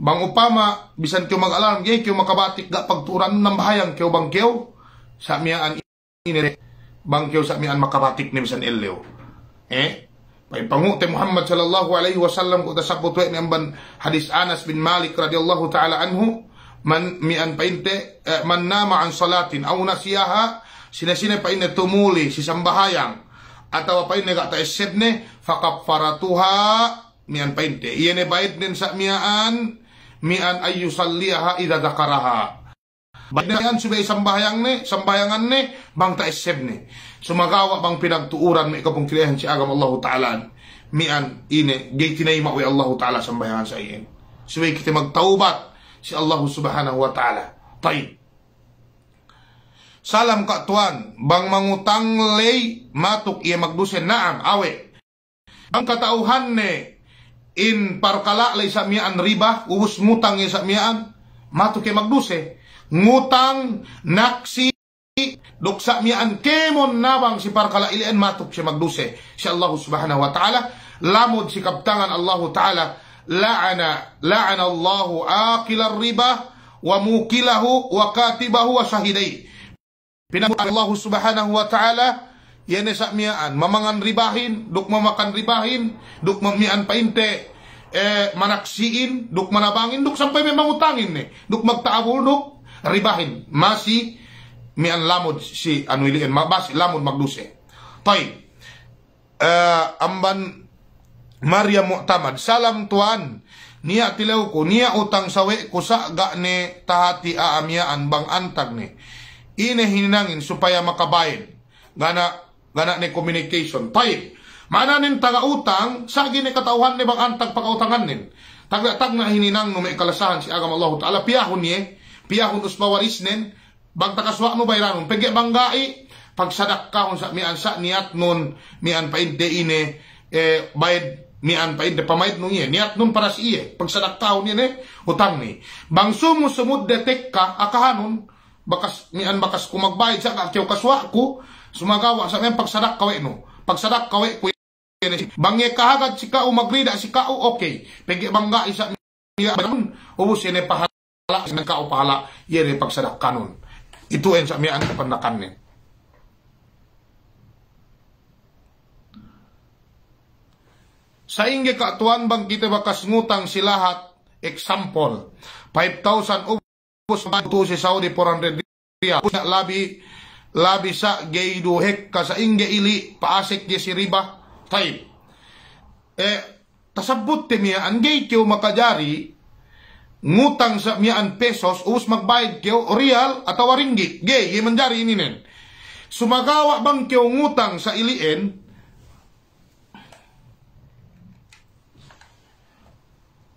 bang upama bisan kyo mag-alarm ye kyo makabatik ga pagturan ng bahayang kyo bang kyo sa mian ine bang kyo sa mian makabatik ni bisan elew pangute Muhammad sallallahu alaihi wasallam ko tasabot ni amban hadis Anas bin Malik radhiyallahu taala anhu man mian painte man nama an salatin aw nasiyaha sina paine tumuli si sambahayang atawa paine ga ta esedne faqaffaratuha mian painte. Iyan bayad din sa mian ay yusalliha idha dakaraha. Bayad na yan, subay sambayangan ni, bang taisib ni. Sumagawa bang pinagtuuran, may kapong kilihan si agam Allah Ta'ala. Mian, gay tinayma wi Allah Ta'ala sambayangan sa iyan. Subay kita magtaubat si Allah Subhanahu wa Ta'ala. Tayo. Salam katuan, bang mangutang lay, matuk iya magdusen naam, awe. Ang katauhan ni, in parkala lay sa miyaan riba, uus ngutang iya sa miyaan, matuk iya magduse. Ngutang, naksi, duksa miyaan, kemon nabang si parkala ilian, matuk siya magduse. Si Allah Subhanahu wa Ta'ala, lamod si kaptangan Allah Ta'ala, la'ana Allahu akilar riba, wa mukilahu, wa katibahu, wa syahiday. Pinabot Allah Subhanahu wa Ta'ala, yan sa miyaan, mamangan ribahin, duk mamakan ribahin, duk mamian painte, manaksiin, duk manabangin, duk sampai may mangutangin ni, duk magtaabul, duk ribahin, masi mian lamod si anuiliin, mabasi lamod magduse. Tay, amban Maria Mu'tamad, salam tuan, niya tilaw ko, niya utang sawe ko sa ga ni tahati aamyaan bang antag ni. Ine hininangin supaya makabayad. Gana ni communication. Tay, mananin taga-utang, sa gini katauhan ni bang antag pagkautangan nin. Tag na hininang no may kalasahan si agam Allah Ta'ala. Piyahon niye, piyahon usmawaris nin, bang takaswa no bayranon. Pagye banggai, pagsadak kahon sa mian sa niat nun, mian pa inde ine, bayad, mian pa inde pamayad nun niye. Niat nun para si iye. Pagsadak kahon niye, utang ni. Bang sumusumud detek ka, akahanon, bakas kumagbayad sa kakyaw kaswa ko, sumagawa sa mga pagsadak kawe no. Pagsadak kawe ko, bangye kahagad si kao, magrida si kao, okay. Pagi bangga isa niya, ubus yun pahala, sinang kao pahala, yun pagsadak kanon. Ito yan sa miyaan kapandakan niya. Sa inge kaatuan bang kita bakas ngutang si lahat, example, 5,000 ubus to si Saudi 400 riyal. Labi sa gay duhek ka sa inge ili paasik di si riba. Tay. Tasabot ti miya ang gay kiyo makajari ngutang sa miyaan pesos ubus magbayad kiyo real atawa ringgit. Gay, manjari ininen. Sumagawa bang kiyo ngutang sa ilien,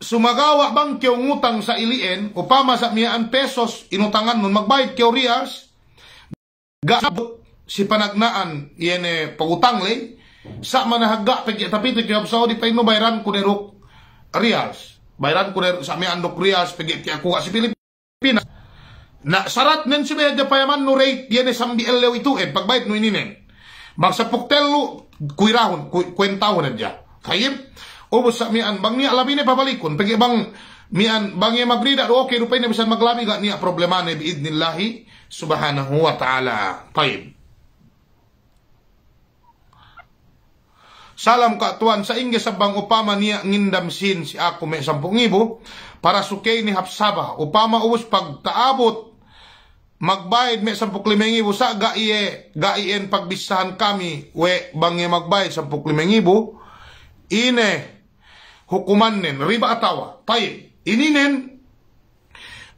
sumagawa bang kiyo ngutang sa ilien, upama sa miyaan pesos, inutangan nun, magbayad kiyo reals, gasabot si panagnaan, yan pagutang lay, sa manahagga, tapito kiyo Saudi, pa ino bayran ko nirok reals, bayran ko nirok sa miyaan dok reals, pagit kiyo kuha si Pilipinas, na sarat nen si Medya payaman no rate, yan sambi elew ituin, pagbayad no ininen, bangsa puktelo, kuirahon, kwentahon na dya, kayip, ubos sa mian bang niya labi ni pabalikon pagi bang mian bang niya magrida okay rupay na bisan maglabi ga niya problema ni biidnillahi subhanahu wa ta'ala. Tayyib. Salam katuan sa inge sa bang upama niya ngindam sin si ako may 10,000 para sukay ni hapsaba upama ubos pagtaabot magbayad may 10,000 sa gaien pagbisahan kami we bang niya magbayad 10,000 ine hukuman nin, riba atawa, tayo, ininen,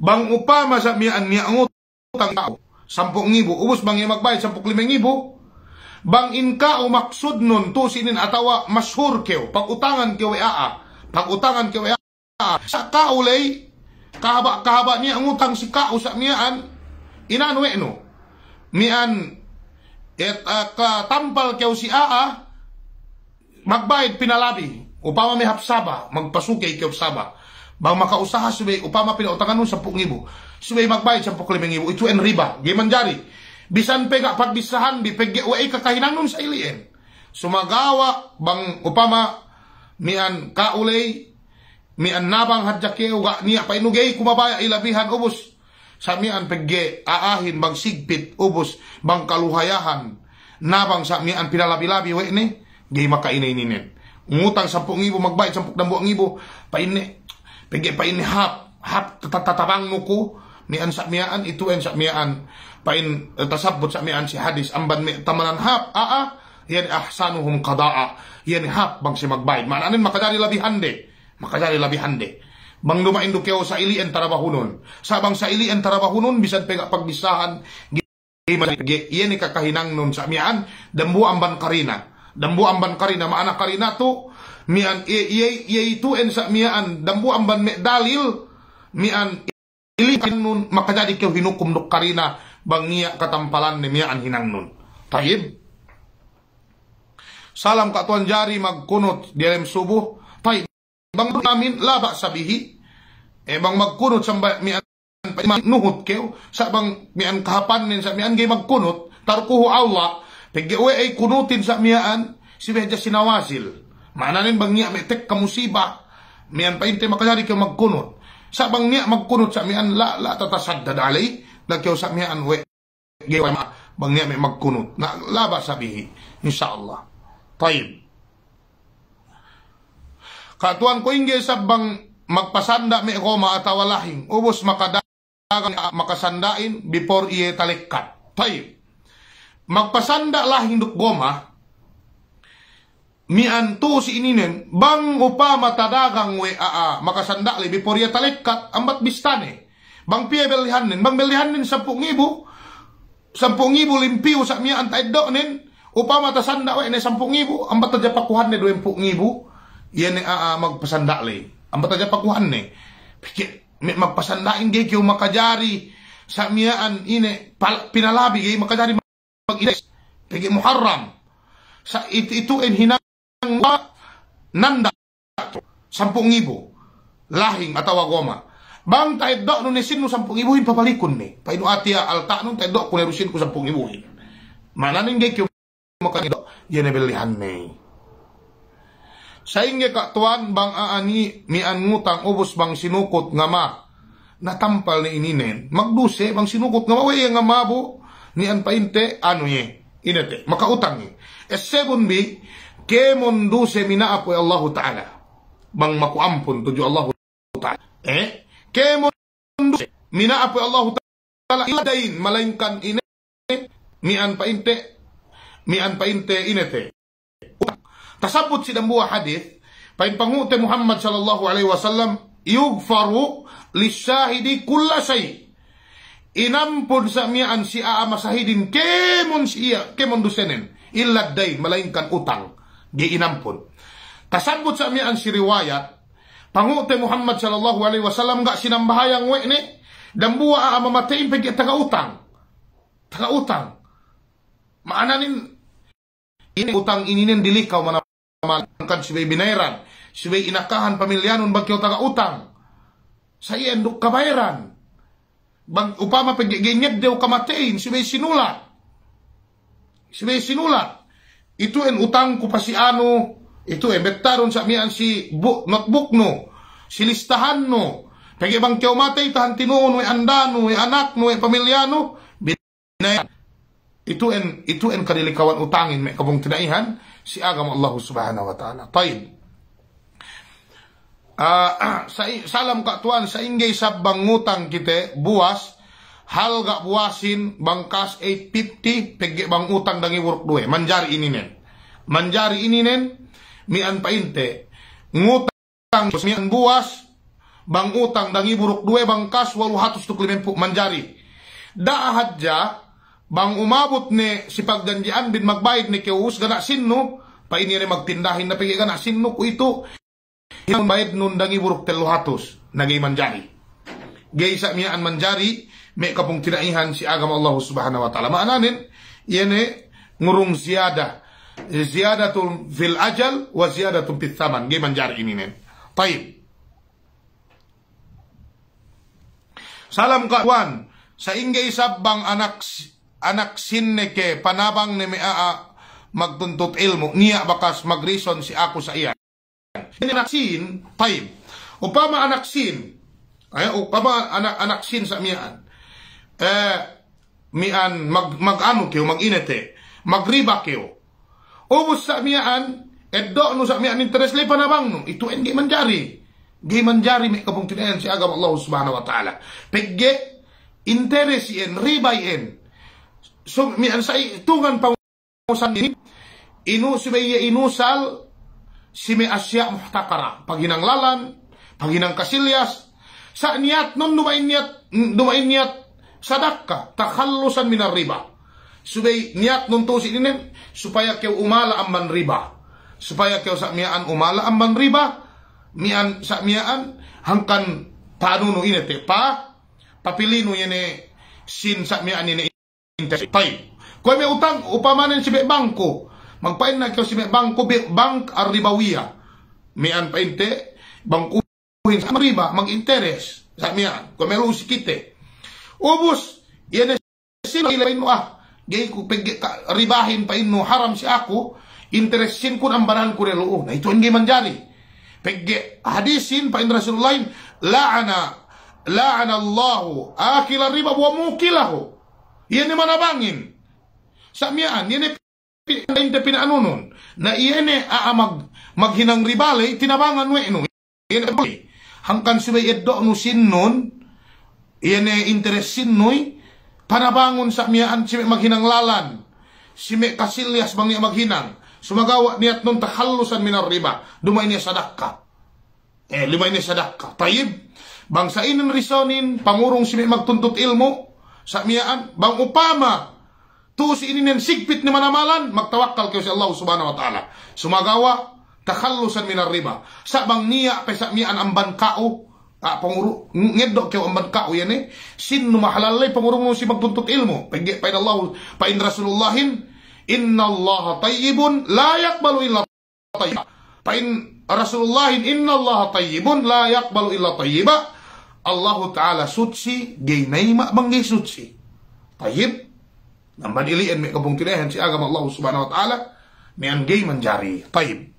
bang upama sa miyaan niya ang utang tao, 10,000, ubos bang yung magbayad 15,000, bang inka o maksud nun, tusinin atawa, mashur kew, pag-utangan kew sa kaulay, kahaba niya ang utang si kao sa miyaan, inanwe no, miyaan, katampal kew si magbayad pinalabi, upama may hapsaba, magpasukay kayo hapsaba. Bang makausaha subay, upama pinautangan nun 10,000. Subay magbayad 15,000. Ito en riba. Gimanjari. Bisan pega pagbisahan, bipegge uay kakahinan nun sa ilien. Sumagawa, bang upama, mian kaulay, mian nabang hadjake, uga niya painugay, kumabaya ilabihan, ubos. Sa mian pegge, aahin, bang sigpit, ubos, bang kaluhayahan, nabang sa mian pinalabi-labi, uay ni, gay makainay ninin. Ngutang 10,000 magbayad 10,000 paine paine hap tatabang ko mian sa miyaan ituan sa miyaan pain tasabot sa miyaan si hadis amban mi tamanan hap yani ahsanuhum qada'a, yani hak bang si magbayad. Mananin makadari labihande. Bang lumain do kayo sa ili en tarabahunon. Sabang sa ili en tarabahunon bisan pega pagbisahan yani kakahinang nun sa mian dambu amban karina. Dambu amban karina maana karina to mian itu en sa mian dambu amban me dalil mian ili nun makadari kayo hinukum dok karina bang niya katampalan ni mian hinang nun. Taib. Salam katuan jari magkunot di dalam subuh. Taib. Bang namin laba sabihi. Bang magkunot sa mian nuhut keo. Sa bang mian kahapan nin sa mian gay magkunot. Tarkuhu Allah. Pagyawe ay kunutin sa mian. Si Beja sinawasil. Maananin bang niya may tek kamusiba. Mian painte makajari keo magkunot. Sa bang niya magkunot sa mian la tatasad dadalay. Nagkeo sa mian we. Gay bang niya may magkunot. Na laba sabihi. Insyaallah. Taib. Katuan ko ingge sabang magpasanda may koma at walahing ubos makasandain before iye talikat. Taib. Magpasanda lahing duk goma mian tu si ininen bang upa matadagang we makasanda li before iye talikat ambat bistane. Bang piye belihanin 10,000 limpiu sa mian taiddo nin upama tasanda we ne 10,000 ambat aja pakuhan ne 20,000 yan magpasanda li ambat aja pakuhan ne magpasandain gay kyo makajari sa miyaan ine pinalabi gay makajari mag-ines pigi muharram sa itu en hinang nanda 10,000 lahing atawa goma bang taiddo no ne sinu 10,000 hin papalikon ne paino atia alta no taiddo ko ne rusin ko 10,000 hin mananin gay kyo makanido yan ebelihan ne sa inge katuan bang aani mian ngutang ubos bang sinukot nga ma natampal ni ininen magduse bang sinukot nga mawe nga mabo ni an painte ano ye inete makautang ye S7B kemon duse minaapoy Allah Ta'ala bang makuampun tuju Allah Ta'ala kemon duse minaapoy Allah Ta'ala iladain malainkan ine mian painte inete. Tasabut si dambuha hadith pain pangute Muhammad sallallahu alaihi wasallam yugfaru lisyahidi kulla shay. Inampun sa mian si masahidin kemon siya kemon dusenen illa dain malainkan utang di inampun. Tasabut sa mian si riwayat pangute Muhammad sallallahu alaihi wasallam ga sinambahayang we ne dambuha mamatain pagi taga utang. Maananin ini utang ininin dilikaw manamakan sibay binayran sibay inakahan pamilyanon bagyo taga utang sa iendok kabayaran bang upama pagiginyad daw kamatein sibay sinulat itu en utang ko pa si ano itu betaron sa mian si notebook no si listahan no pagi bang kyo matay tahan tinuon we andano we anak no we pamilyano binayran itu en kadilikawan utangin may kabong tinaihan si agam Allah subhanahu wa ta'ala. Taib. Salam katuan sa ingay sabang ngutang kite buwas hal gak buwasin bangkas 850 pegi bang utang dangi work duwe manjari ininen mian painte ngutang mian buwas bang utang dangi buruk duwe bangkas 850 manjari daahadja bang umabot ni si pagdanjian bin magbayad ni kius gana sinno pa ini rin magtindahin na pigi gana sinno ko ito yung bayad nun dangi buruk 300 nagay manjari gay sa miyaan manjari may kapong tinaihan si agam Allah subhanahu wa ta'ala maananin yan ngurung ziyadatun fil ajal wa ziyadatun fil thaman gay manjari ininen. Taib. Salam kawan sa ingay sabang anak sinne ke panabang ni magtuntut ilmu niya bakas magrison si ako sa iya. Anak sin taib. Upama anak sin anak sin sa miyaan. Mian mag-ano kayo mag-inete magriba kayo. Ubus sa miyaan eddo no sa miyaan interest li panabang no itu en gay manjari may kapong tinayan si agam Allah subhanahu wa ta'ala. Pegge interest en ribay en so mian sa tungan pangusan ini subay inusal sime asya muhtakara, paginanglalan, paginang kasilyas, sa niat nun dumain niat sadaka, takhallusan minar riba. Subay niat nun to sininen, supaya kau umala amban riba. Supaya kau sakmiaan umala amban riba, mian sakmiaan, hangkan paano no inete, papilino yene, sin sakmiaan yene interest. Tay, kung may utang, upamanin si bangko, magpain na kau si bangko, bank arribawiya, mian painte, bangkuhin sa riba, mag-interest, sakmiaan, kung may rusi kite. Ubus, yene, sino ilayin mo gay ko ribahin pa ino haram si ako interessin ko ang banan ko relo na ito ang gay manjari pegge hadisin pa in Rasulullah la'ana Allahu akila riba wa mukilahu yan ni manabangin sa miyaan yan ni pinaanunon na iyan ni maghinang ribale tinabangan we no hangkan subay eddo no sinnon iyan ni interessin noy panabangon sa miyaan si maghinanglalan, si kasilyas bang niya maghinang, sumagawa niya nun takhalusan minar riba, dumay niya sadaka. Limay niya sadaka. Tayib, bang sa inan risonin, pangurong si magtuntut ilmo, sa miyaan, bang upama, to si inin sigpit ni manamalan, magtawakkal kayo si Allah subhanahu wa ta'ala. Sumagawa, takhalusan minar riba. Sa bang niya, pa sa miyaan ang bankao, panguro ngeddo kay ang badkao yan sino mahalalay panguro mo si magtuntut ilmo pa Allah pa in Rasulullahin inna Allah tayyibun la yaqbalu illa tayyiba pa in Rasulullahin inna Allah tayyibun la yaqbalu illa tayyiba Allah Ta'ala sutsi gaynay mabanggi sutsi tayyib naman ilian may kabung tinahan si agama Allah subhanahu wa ta'ala may ang gay manjari tayyib.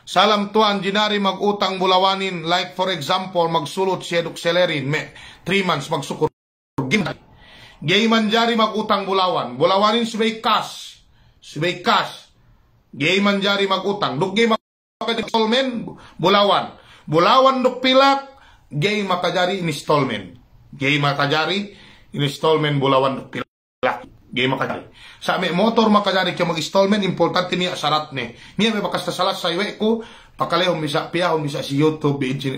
Salam tuan jinari magutang bulawanin like for example magsulot si eduk selerin me 3 months magsukur gay manjari magutang bulawanin subay cash gay manjari magutang duk gay installment bulawan duk pilak gay makajari installment bulawan duk pilak gay makajari sa may motor makajari kaya mag-installment importante niya syarat niya may bakas na salat sa iwe ko pakalehong bisa piyahong bisa si YouTube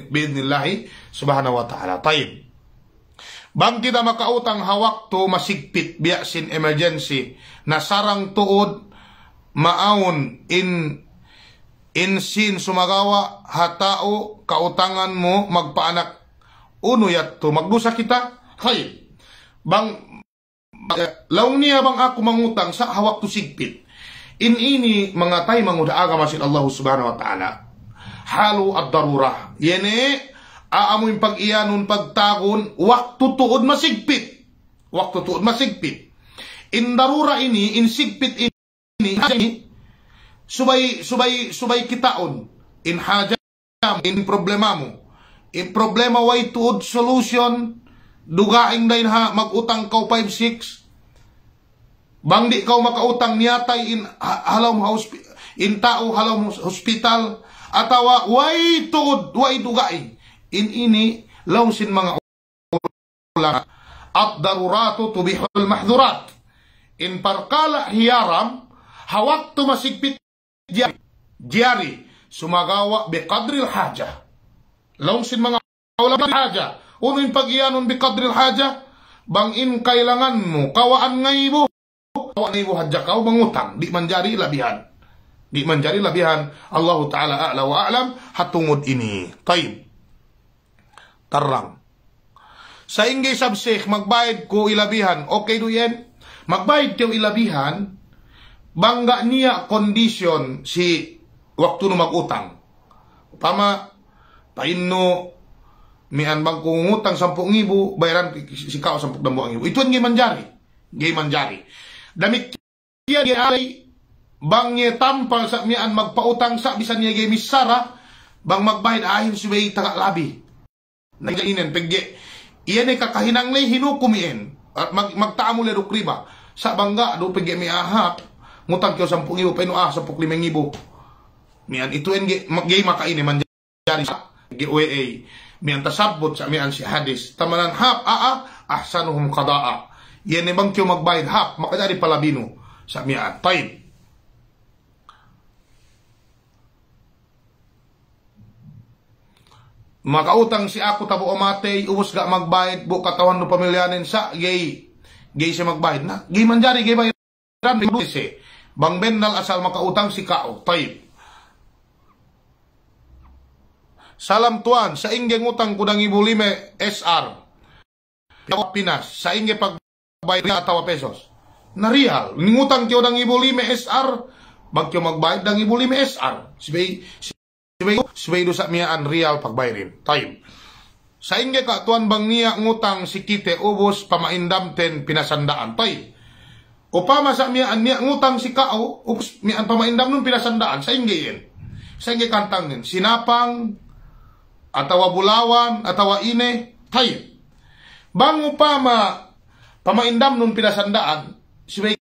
biidnillahi subhanahu wa ta'ala tayo bang kita makautang hawak to masigpit biyasin emergency na sarang tuod maawon in sin sumagawa hatao kautangan mo magpaanak uno yat to magdusa kita tayo bang laong niya bang ako mangutang sa hawak to sigpit ini mga tay mangudaaga masin Allah subhanahu wa ta'ala halu at darura yene aamoy pag-iyanon pagtagon waktu tuod masigpit in darura ini in sigpit ini subay kitaon in haja in problema mo in problema way tuod solution dugaing dahin ha magutang kau 5-6 bang di kau makautang niyatay in halom in tao halom hospital atawa way tuod way dugaing in ini lawsin mga ulang at daruratu tubihul mahdurat in parkala hiyaram hawak tu masigpit jari sumagawa biqadril haja lawsin mga ulang haja unin pag-iyanon biqadril haja bang in kailangan mo kawaan ngaybo hadja kau mangutang di manjari labihan Allah Ta'ala a'la wa a'lam hatungod ini taib tarang sa ingay sabsik magbayad ko ilabihan okay do yan magbayad ko ilabihan bangga niya kondisyon si waktu no magutang pama painno mian bang kung utang 10,000 bayaran si kao 10,000 ito ang gay manjari damit kiya ay bang niya tampal sa mian magpautang sa bisan niya gay misara bang magbayad ahin subay taga labi nagainen pegge iyan ay kakahinanglay hinukumien at magtaamo le rukriba sa bangga do pegge mi ahap ngutang kyo 10,000 paino 10,500 mian ito ang gay makaine manjari sa gay OAA mian tasabot sa mian si hadis tamanan hap ahsanuhum qada'a. Yan bang kyo magbayad hap, makadari palabino sa miyaan. Taib. Makautang si ako tabo amatay, ubos ga magbayad, bu katawan no pamilyanin sa, gay siya magbayad na. Gay manjari, gay bayaran, bang bendal asal makautang si kao. Taib. Salam tuan, sa inge ngutang kudang ibu lime SR. Pinas, sa inge pagbayad atawa pesos. Na real, ngutang kyo dang ibu lime SR, bagkyo magbayad dang ibu lime SR. Sibay do sa miyaan real pagbayarin. Time. Sa inge ka tuan bang niya ngutang si kite ubos pamaindam ten pinasandaan. Time. Upama sa miyaan niya ngutang si kao ubos miyaan pamaindam nun pinasandaan. Sa inge yen. Sa inge kantang nin. Sinapang atawa bulawan atawa ine. Time. Bang upama pamaindam nun pinasandaan. Sibay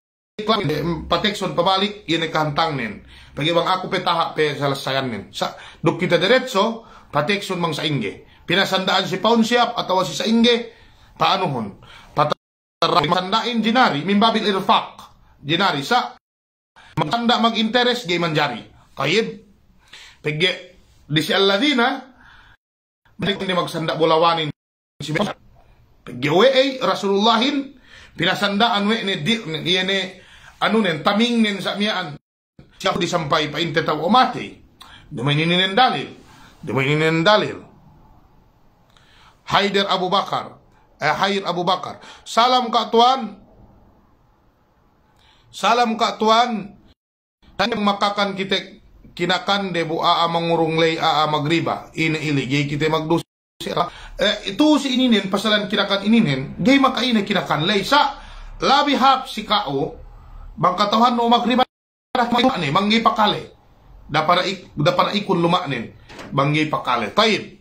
patekson pabalik yun kantang nin. Pag ibang ako petaha pe salasayan nin. Sa duk kita diretso, patekson mang sa inge. Pinasandaan si pawn siap atawa si sa inge, paano hon? Pasandain dinari, mimbabil irfaq. Dinari sa magtanda mag-interest gay manjari. Kayib. Pagge di si alladina hindi magsanda bulawanin si pagge we Rasulullahin pinasandaan we ni ano nen taming nen sa miyaan. Siya disampay pa inte taw umati. Dumay ninin dalil. Haider Abu Bakar. Hayr Abu Bakar. Salam ka tuan. Tanyang makakan kita kinakan debu aa mangurung lay aa magriba. Ina-iligay kita magdusi. Ito si ininin pasalan kinakan ininin. Gay makaina kinakan lay sa labi hap si kao. Bang katahan no magriba. Manggi pakale. Dapana ikon lumanin. Manggi pakale. Taib.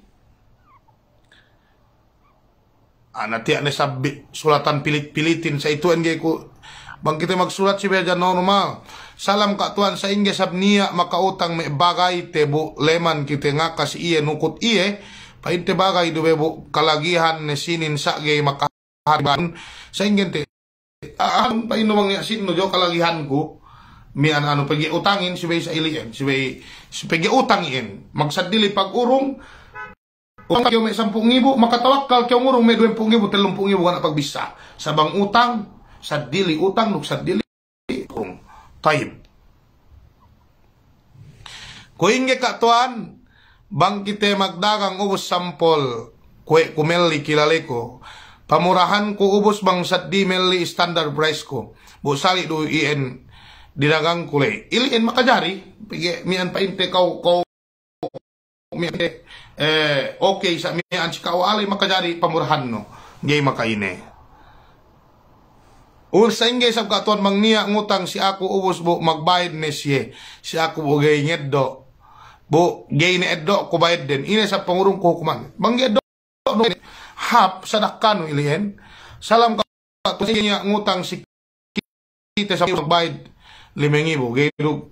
Nanti ane sabi sulatan pilit-pilitin sa ito engge ko. Bang kita magsulat si beja normal. Salam ka tuan sa inge sabniya makautang may bagay tebu leman kita nga kasi iye nukot iye. Painte bagay do bebo kalagihan ne sinin sa gay makahariban. Sa inge te. Paino mang sino jo kalagihan ko. Mian ano pagi utangin si sa ilien si pagi utangin magsadili pag urong utang kyo may 10,000 makatawakkal kyo urong may 20,000 30,000 kana pagbisa sa bang utang sadili utang nuk sadili urong taib kuinge ka tuan bang kite magdagang ubos sampol kue kumeli kilaleko pamurahan ko ubos bang saddi meli standard price ko busali do ien dinagang kulay ilin makajari pigi mian painte kau mian okay sa mian si kau alay makajari pamurahan no gay makaine sa inge sab katuan mang niya ngutang si ako ubos bu magbayad ne siye si ako bu gay ngeddo bu gay ne eddo ko bayad din ine sa pangurong ko kuman bang eddo no hap sa dakano ilien salam katuan niya ngutang si kita sa magbayad 5,000 gayud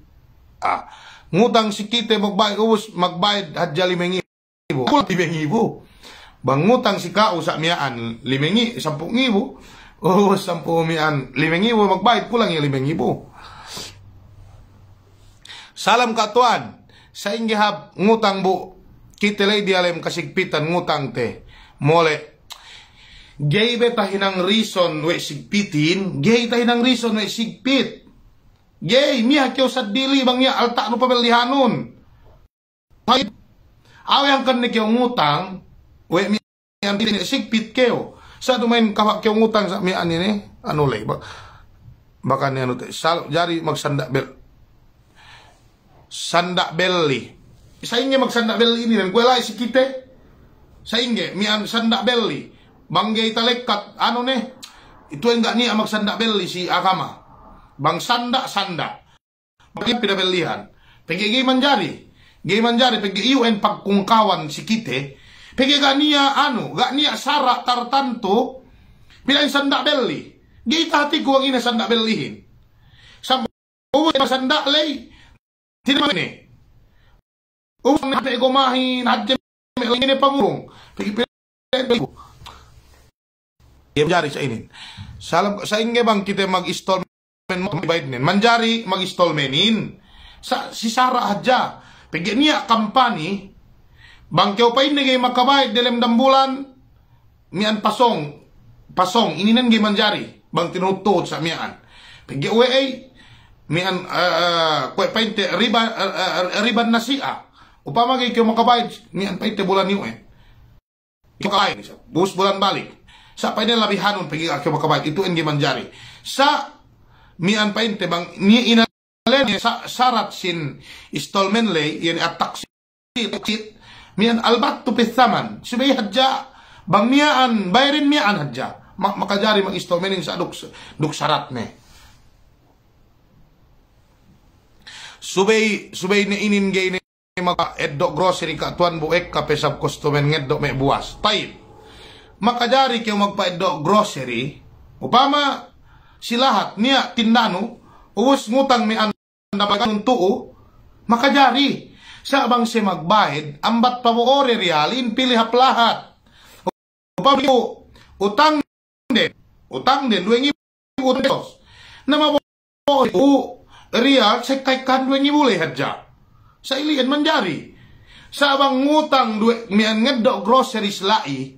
ngutang si kite magbayad hadya 5,000 5,000 bang ngutang si kao sa miyaan 10,000 10,000 10 miyaan 5,000 magbayad kulang yung 5,000 salam katuan sa ingihab ngutang bu kite lay dialem kasigpitan ngutang te mole gay beta hinang reason we sigpitin gay tahinang reason we sigpit gay, miha kyo sa dili bang niya alta no pamilihanon. Awang kan ni kyo ngutang, we miha ang sigpit kyo. Sa dumain kawak kyo ngutang sa miha ni ano lay baka ni ano jari magsanda bel. Sanda belli. Sa inge magsanda belli ini dan kuela si kite. Sa inge miha sanda belli. Banggay talekat ano ne? Itu enggak niya magsanda belli si agama. Bang sanda bagi pinabelihan pegi gay manjari pegi iuen pagkungkawan si kite pegi gania sara tartanto bilang sanda belli gay tati ko ang ina sanda bellihin sa sanda lay tidak ni na pegomahin hadje ini pamurong pegi manjari sa inin. Sa inge bang kita mag-installment mo bayad nin. Manjari mag-installmentin. Si Sarah hadja. Pagyan niya company, bang kaya pa hindi kayo magkabayad dilem dam bulan, mian pasong, ininan kayo manjari. Bang tinutuot sa mian. Pagyan uwe ay, mian, kaya pa hindi, riban na siya. Upama kayo makabayad, mian pa hindi bulan niyo eh. Makabayad siya. Buhos bulan balik. Sa pa hindi labihanon, pagyan kayo makabayad. Ito ang manjari. Sa mian pa hindi, bang ni sa sarat sin installment lay yan atak sit mian albat tu pithaman subay hadja bang miaan bayarin miaan hadja makajari mag installment sa duk sarat ne subay ni inin gay ni maka eddo grocery ka tuan buek ka pesab customer ngeddo me buwas tay makajari kay magpa eddo grocery upama silahat niya tindano uwas ngutang mian na baganong tuo, makajari. Sa abang si magbayad, ambat pa mo ore realin, pilihap lahat. Utang din, duwing ibutos. Na mapo real, sa kay duwing ibulay hadja. Sa ilian manjari. Sa abang ngutang, mian ngeddo groceries lai,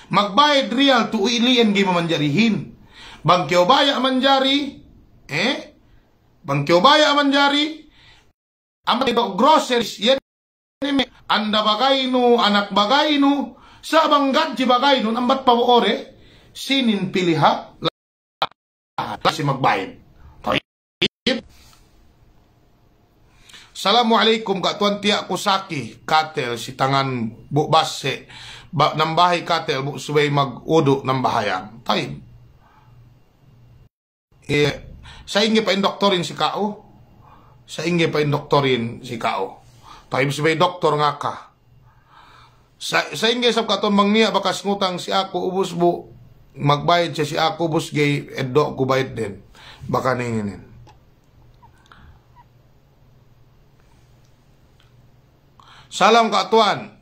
magbayad real, tu ilian gi mamanjarihin. Bangkyo baya manjari, Bangkyo baya manjari, amat ito groceries, yan anda bagay no, anak bagay no, sa banggat si bagay no, ambat pa ore, sinin piliha, kasi magbayad. Assalamualaikum katuan tiak kusaki, katel si tangan bukbase, nambahay katel buksuway mag-udo ng bahayan. Tayo. Sa inge pa indoktorin si Kao. Sa inge pa indoktorin si Kao. Tayo si may doktor nga ka. Sa inge sab katon mangniya bakas ngutang si ako ubos bu magbayad siya si ako ubos gay eddo ko bayad din. Baka ninginin. Salam katuan.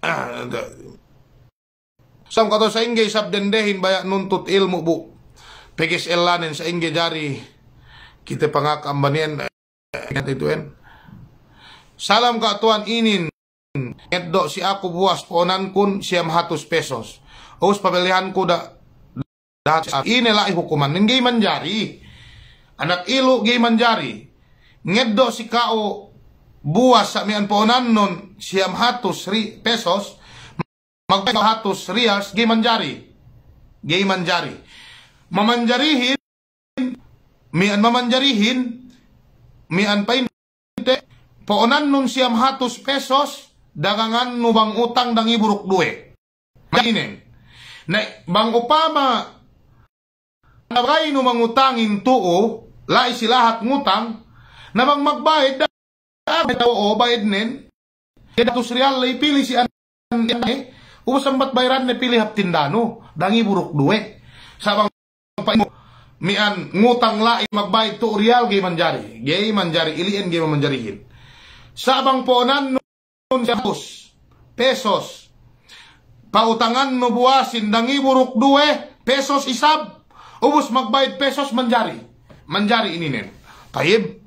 Salam katuan sa inge sab dendehin baya nuntut ilmu bu. Pegis elanin sa inge jari kita pangakambanian ituin. Salam katuan inin eddo si ako buwas ponan kun siyam 100 pesos. Us pabilihan ko inilai hukuman ning gay manjari. Anak ilo gay manjari. Ngeddo si Kao buwas sa mian ponan nun siyam 100 pesos magbayad 100 reals gay manjari. Gay manjari. Mamanjarihin mian mamanjarihin, mian pa inte, poonan nun siyam 100 pesos, dagangan no bang utang dang iburuk duwe. Mainin. Na, bang upama, nabagay no mangutangin tuo, lai silahat ngutang, na bang magbayad, o bayad nin, datos real, lay pili si usambat bayran na pili hap tindano, dang iburuk duwe. Sabang pa mian ngutang lai magbayad to real gay manjari ilian gay manjarihin sabang ponan nun 100 pesos pautangan no buwasin dangi buruk 2 pesos isab ubos magbayad pesos manjari ininin tayib.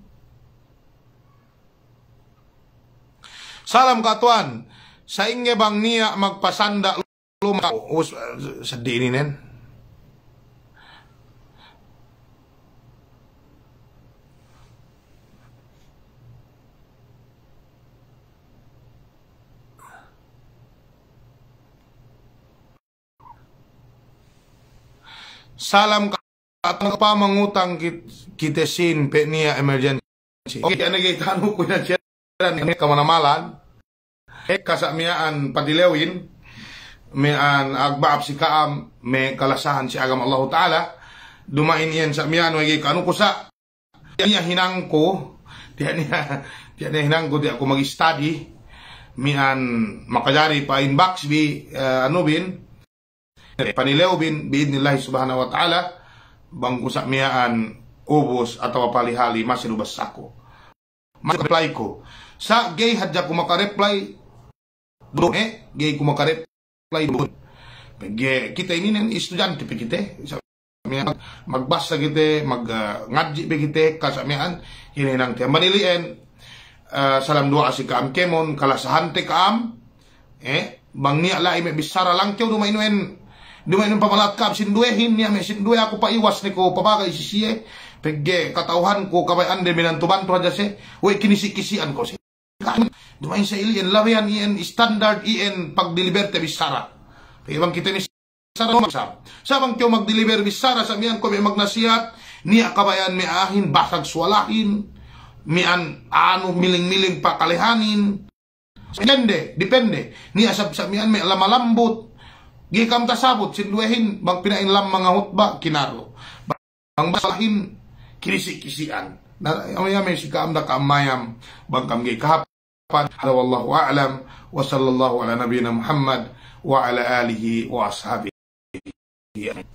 Salam katuan sa inge bang niya magpasanda lumaw ubos sedih ininin. Salam katong pa mangutang kita sin pe niya emergency. Okay, ana gay tanu ko na siya ni kamanamalan. Kasamiaan padilewin mian agbaab si kaam me kalasahan si agam Allah Taala. Dumain yan sa mian wagi kanu ko sa niya hinang ko. Diya hinang ko di ako mag-study mian makajari pa inbox bi bin panilew bin biidnillahi subhanahu wa ta'ala bang usak miyaan ubos atau palihali masilubas ako. Mas-reply ko. Sa gay hadya ko makareply doon gay ko makareply doon. Kita ini nen estudyante kita. magbasa kita, ngadji kita, kasamian, hininang tiyan. Manilien, salam doa si kaam kemon, kalasahan te kaam, bang niya lai may bisara lang tiyaw, dumainuen pamalat kaam, sinduehin niya, may sinduwe ako pa iwas ni ko, papagay sisiye, pegge, katauhan ko, kabayan de minantuban to hadya si, uy, kinikisian ko si. Dumain sa ilien, lawian iyan, standard iyan, pag-deliver te bisara. Pagibang kita ni sabang tiyo mag-deliver bisara sa miyan ko may magnasihat niya kabayan may ahin basag swalahin miyan miling-miling pakalihanin depende niya sa miyan may lamalambot gikam tasabot sinduehin bang pinain lam mga hutba kinaro bang basalahin kinisi-kisian na may sikaam da kaamayam bang kam gikahapan wallahu a'lam wa sallallahu ala nabiyina Muhammad wa ala alihi wa ashabihi. Yeah.